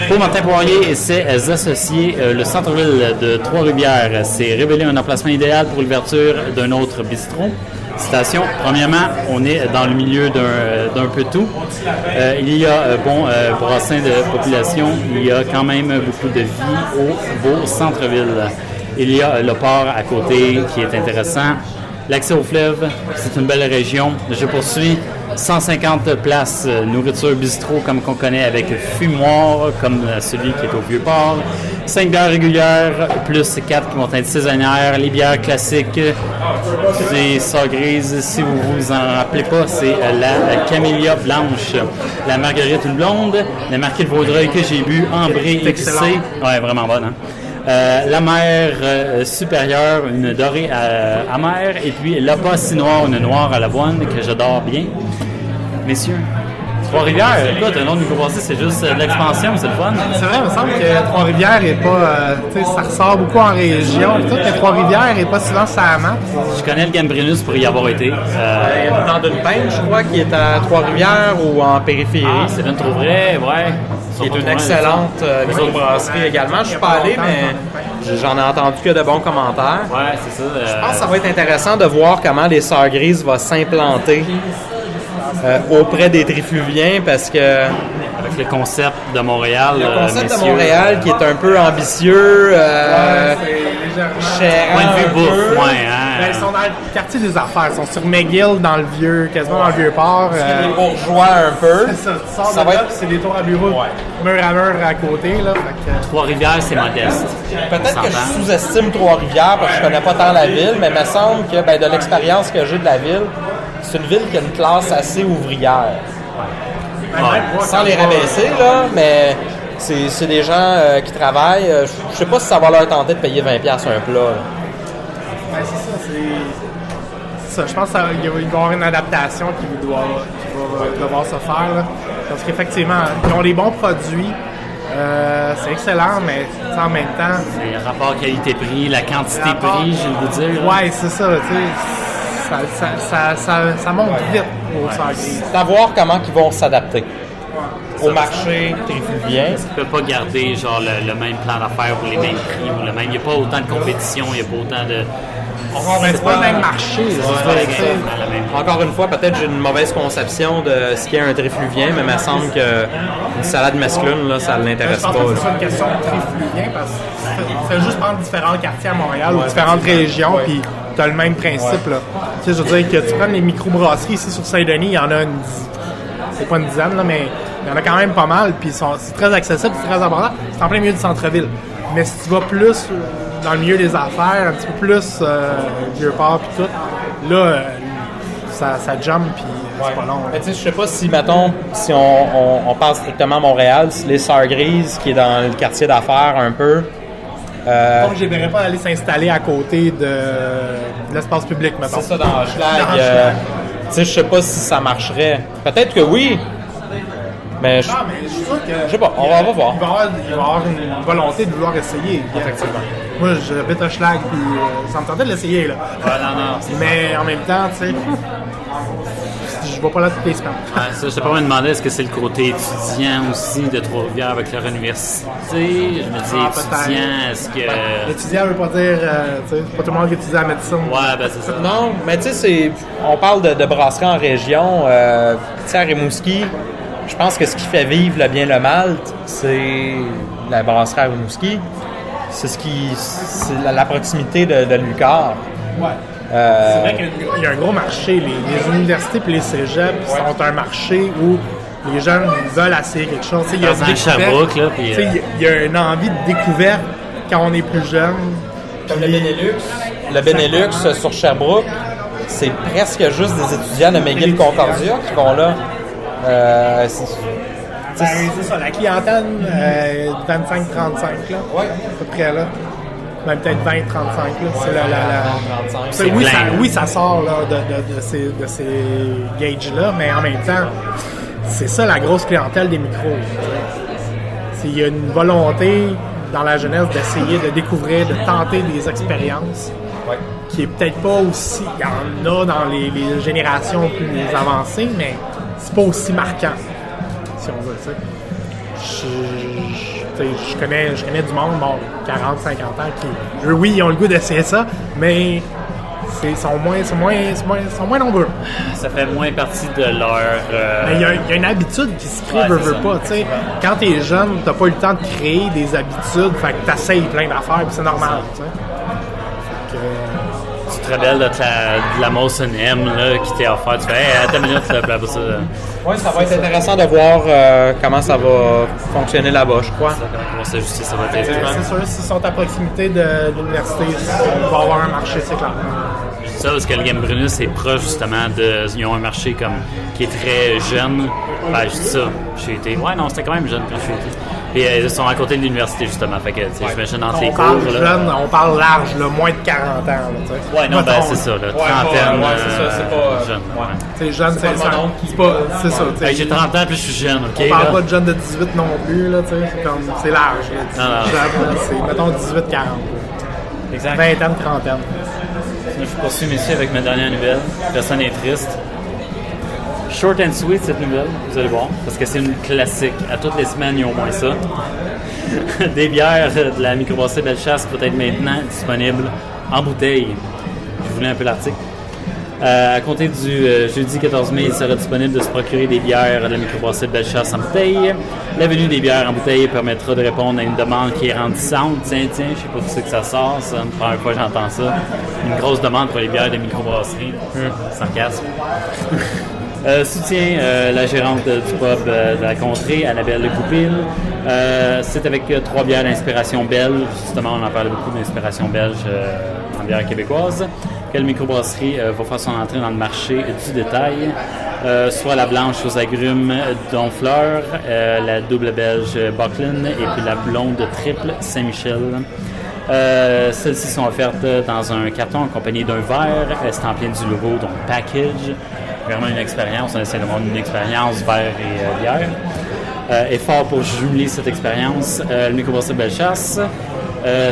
Pour Martin Poirier et ses associés, le centre-ville de Trois-Rivières s'est révélé un emplacement idéal pour l'ouverture d'un autre bistrot. Citation. Premièrement, on est dans le milieu d'un peu tout. Il y a brassin de population, il y a quand même beaucoup de vie au beau centre-ville. Il y a le port à côté qui est intéressant. L'accès au fleuve, c'est une belle région. Je poursuis. 150 places, nourriture bistrot comme qu'on connaît avec fumoir, comme celui qui est au Vieux-Port. 5 bières régulières, plus 4 qui vont être saisonnières. Les bières classiques, les Sœurs Grises, si vous vous en rappelez pas, c'est la Camélia Blanche, la Marguerite une blonde, la Marquis de Vaudreuil que j'ai bu, ambrée, épicée. Ouais, vraiment bonne, hein? La mer supérieure, une dorée amère, et puis l'Apa si noir, une noire à l'avoine que j'adore bien. Messieurs, Trois-Rivières, écoute, un autre microbrasserie, c'est juste de l'expansion, c'est le fun. C'est vrai, il me semble que Trois-Rivières est pas. Tu sais, ça ressort beaucoup en région. Tout que Trois-Rivières est pas souvent sur la map. Je connais le Gambrinus pour y avoir été. Il y a le temps d'une peine, je crois, qui est à Trois-Rivières ou en périphérie. Ah, c'est une trouverait, ouais. Qui est une excellente microbrasserie également. Je suis pas allé, mais j'en ai entendu que de bons commentaires. Ouais, c'est ça. Je pense que ça va être intéressant de voir comment les Sœurs Grises vont s'implanter auprès des Trifluviens parce que avec le concept de Montréal. le concept messieurs, de Montréal qui est un peu ambitieux, cher, point de vue un bouffe, peu. ouais, hein. Ben, ils sont dans le quartier des affaires. Ils sont sur McGill, dans le vieux, quasiment dans le vieux port. Les bourgeois un peu. C'est ça, tu sors Ça de va là, être- puis c'est des tours à bureau, mur à mur à côté. Là, fait que, Trois-Rivières, c'est modeste. Peut-être que On s'entend. je sous-estime Trois-Rivières parce que je connais pas tant la ville, mais il me semble que de l'expérience que j'ai de la ville, c'est une ville qui a une classe assez ouvrière. Ouais. Sans les rabaisser, là, mais c'est des gens qui travaillent. Je sais pas si ça va leur tenter de payer 20$ un plat. Là. ben, c'est ça, c'est ça. Je pense qu'il va y avoir une adaptation qui va devoir se faire. Là, parce qu'effectivement, ils ont des bons produits. C'est excellent, mais tu sais, en même temps. C'est le rapport qualité-prix, la quantité-prix, j'ai le goût de dire. Ouais, c'est ça, tu sais. Ça monte vite au Sœurs Grises. C'est à voir comment ils vont s'adapter au marché trifluvien. Tu peux pas garder genre le même plan d'affaires ou les mêmes prix ou le même. Il n'y a pas autant de compétition, il n'y a pas autant de. C'est pas le même marché. là, C'est c'est pas pas exactement la même. Encore une fois, peut-être j'ai une mauvaise conception de ce qu'est un trifluvien, mais il me semble qu'une salade masculine, là, ça ne Je l'intéresse pense pas. que là. c'est pas une question de trifluvien parce que c'est juste prendre différents quartiers à Montréal ou différentes régions, puis tu as le même principe. Là. Tu sais, je veux dire que tu prends les microbrasseries ici sur Saint-Denis, il y en a c'est pas une dizaine, là, mais il y en a quand même pas mal, puis c'est très accessible, c'est très abordable. C'est en plein milieu du centre-ville. Mais si tu vas plus dans le milieu des affaires, un petit peu plus Vieux-Port puis tout, là, ça jump, puis c'est pas long. Mais tu sais, je sais pas si, mettons, si on parle strictement à Montréal, si les Sœurs Grises, qui est dans le quartier d'affaires un peu, Donc, je ne verrais pas aller s'installer à côté de l'espace public, mettons. c'est ça dans Schlag. Dans Schlag. sais, je sais pas si ça marcherait. Peut-être que oui. Mais je mais je suis sûr que. je sais pas, on va voir. Il va y avoir une volonté de vouloir essayer. Effectivement. Moi, j'habite à Schlag, puis ça me tentait de l'essayer, là. non. Mais en même temps, tu sais, je vois pas là toutes les semaines. Ouais, ça, je t'ai pas me demander, est-ce que c'est le côté étudiant aussi de Trois-Rivières avec leur université? Je me dis peut-être. étudiant, est-ce que... Étudiant veut pas dire, tu sais, pas tout le monde qui étudie à la médecine. Ouais, ben c'est ça. Non, mais tu sais, on parle de brasserie en région. Tu sais, à Rimouski, je pense que ce qui fait vivre le bien le mal, c'est la brasserie à Rimouski. C'est la proximité de Lucar. Ouais. C'est vrai qu'il y a un gros marché. Les universités et les cégeps sont un marché où les jeunes veulent essayer quelque chose. Il y a Dans le Sherbrooke, là, puis, il y a une envie de découverte quand on est plus jeune. Comme le Benelux. Le Benelux sur Sherbrooke, c'est presque juste des étudiants de McGill Concordia qui vont là. C'est ça, la clientèle 25-35, là. Ouais. À peu près là. Même peut-être 20-35, là. C'est la... 35. Oui, ça sort là, de ces gauges-là, mais en même temps, c'est ça la grosse clientèle des micros. Il y a une volonté dans la jeunesse d'essayer de découvrir, de tenter des expériences qui est peut-être pas aussi... Il y en a dans les générations plus avancées, mais c'est pas aussi marquant, si on veut, tu sais. Je connais du monde, 40-50 ans, qui, eux, oui, ils ont le goût d'essayer ça, mais ils sont moins nombreux. Ça fait moins partie de leur... Mais il y a une habitude qui se crée, veut pas, tu sais. Quand t'es jeune, t'as pas eu le temps de créer des habitudes, fait que t'essayes plein d'affaires, puis c'est normal, tu sais. Tu te rebelles de la Molson M là, qui t'est offert. Tu fais, hey, attends une minute, là, pour ça. Oui, ça va être intéressant de voir comment ça va fonctionner là-bas, je crois. Comment s'ajuster, ça va être C'est sûr, s'ils sont à proximité de l'université, il va y avoir un marché, c'est clair. Je dis ça parce que le Game Brunus est proche justement de. Ils ont un marché comme qui est très jeune. Ben, je dis ça. J'ai été. Ouais, non, c'était quand même jeune quand je suis été. Et ils sont à côté de l'université justement. Fait que, tu sais, j'imagine dans tes On cours. parle Là. jeune, on parle large, là, moins de 40 ans. Là, tu sais. Ouais, non, ben c'est ça, là. Trentaine. ouais, c'est ça, c'est pas. Jeune. Ouais. Tu sais, jeune, c'est pas mon oncle c'est pas. C'est ça, tu sais. Hey, j'ai 30 ans puis je suis jeune, ok? On parle là? pas de jeunes de 18 non plus, là, tu sais. C'est comme. C'est large, là. Non. Jeune, là, c'est, mettons, 18-40. Exact. Vingtaine, trentaine. Je poursuis, messieurs, avec ma dernière nouvelle. Personne n'est triste. Short and sweet, cette nouvelle, vous allez voir, parce que c'est une classique. À toutes les semaines, il y a au moins ça. Des bières de la microbrasserie Bellechasse peut être maintenant disponibles en bouteille. Je voulais un peu l'article. À compter du jeudi 14 mai, il sera disponible de se procurer des bières de la microbrasserie Bellechasse en bouteille. La venue des bières en bouteille permettra de répondre à une demande qui est grandissante. Tiens, je sais pas où c'est que ça sort, ça. La première fois que j'entends ça. Une grosse demande pour les bières de microbrasserie. Sans casse. Soutient la gérante du pub de la contrée, Annabelle Goupil. C'est avec 3 bières d'inspiration belge. Justement, on en parle beaucoup d'inspiration belge en bière québécoise. Quelle microbrasserie va faire son entrée dans le marché du détail. Soit la blanche aux agrumes Donfleur, la double belge Buckland et puis la blonde triple Saint-Michel. Celles-ci sont offertes dans un carton accompagné d'un verre estampillé du logo, donc package. Vraiment une expérience, on essaie de vendre une expérience verre et bière. Effort pour jumeler cette expérience, le microbrasserie Bellechasse.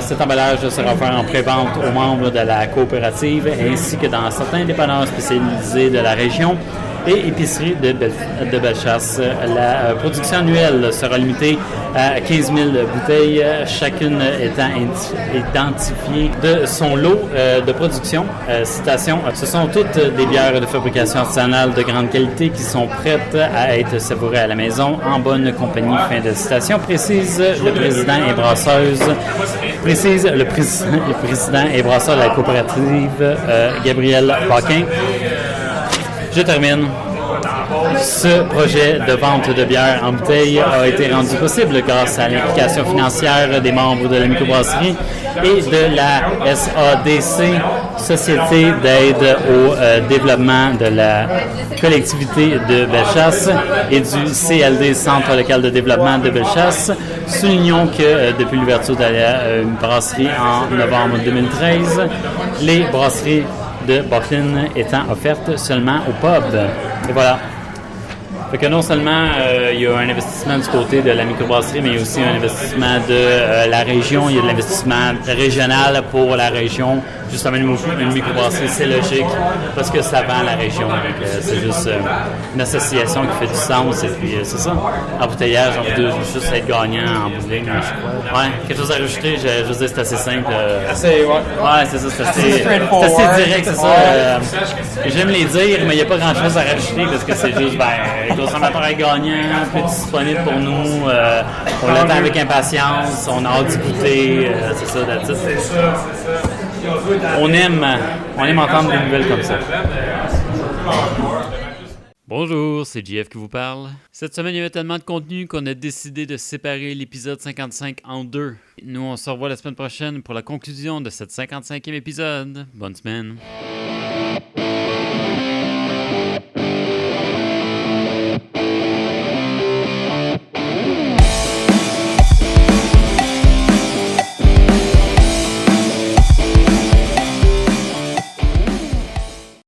Cet emballage sera offert en pré-vente aux membres de la coopérative ainsi que dans certains dépanneurs spécialisés de la région et épiceries de Bellechasse. La production annuelle sera limitée à 15 000 bouteilles, chacune étant identifiée de son lot de production. Citation, ce sont toutes des bières de fabrication artisanale de grande qualité qui sont prêtes à être savourées à la maison en bonne compagnie. Fin de citation, précise le président et brasseuse. Précise le président et brasseur de la coopérative, Gabriel Paquin. Je termine. Ce projet de vente de bière en bouteille a été rendu possible grâce à l'implication financière des membres de la microbrasserie et de la SADC, Société d'aide au développement de la collectivité de Bellechasse, et du CLD, Centre local de développement de Bellechasse. Soulignons que depuis l'ouverture de la brasserie en novembre 2013, les brasseries de Bocklin étant offerte seulement au pub. Et voilà. Fait que non seulement il y a un investissement du côté de la microbrasserie, mais il y a aussi un investissement de la région. Il y a de l'investissement régional pour la région. Justement, une microbrasserie, c'est logique parce que ça vend la région. Donc, c'est juste une association qui fait du sens. Et puis, c'est ça. Embouteillage, on veut juste être gagnant en bout de ligne, je crois. Ouais, quelque chose à rajouter, je veux dire, c'est assez simple. Ouais, c'est ça, c'est assez direct, c'est ça. J'aime les dire, mais il n'y a pas grand-chose à rajouter parce que c'est juste, le consommateur est gagnant, plus disponible pour nous. On l'attend avec impatience, on a hâte d'y goûter. C'est ça, that's it. C'est ça. On aime entendre des nouvelles comme ça. Bonjour, c'est JF qui vous parle. Cette semaine, il y avait tellement de contenu qu'on a décidé de séparer l'épisode 55 en deux. Nous, on se revoit la semaine prochaine pour la conclusion de cette 55e épisode. Bonne semaine.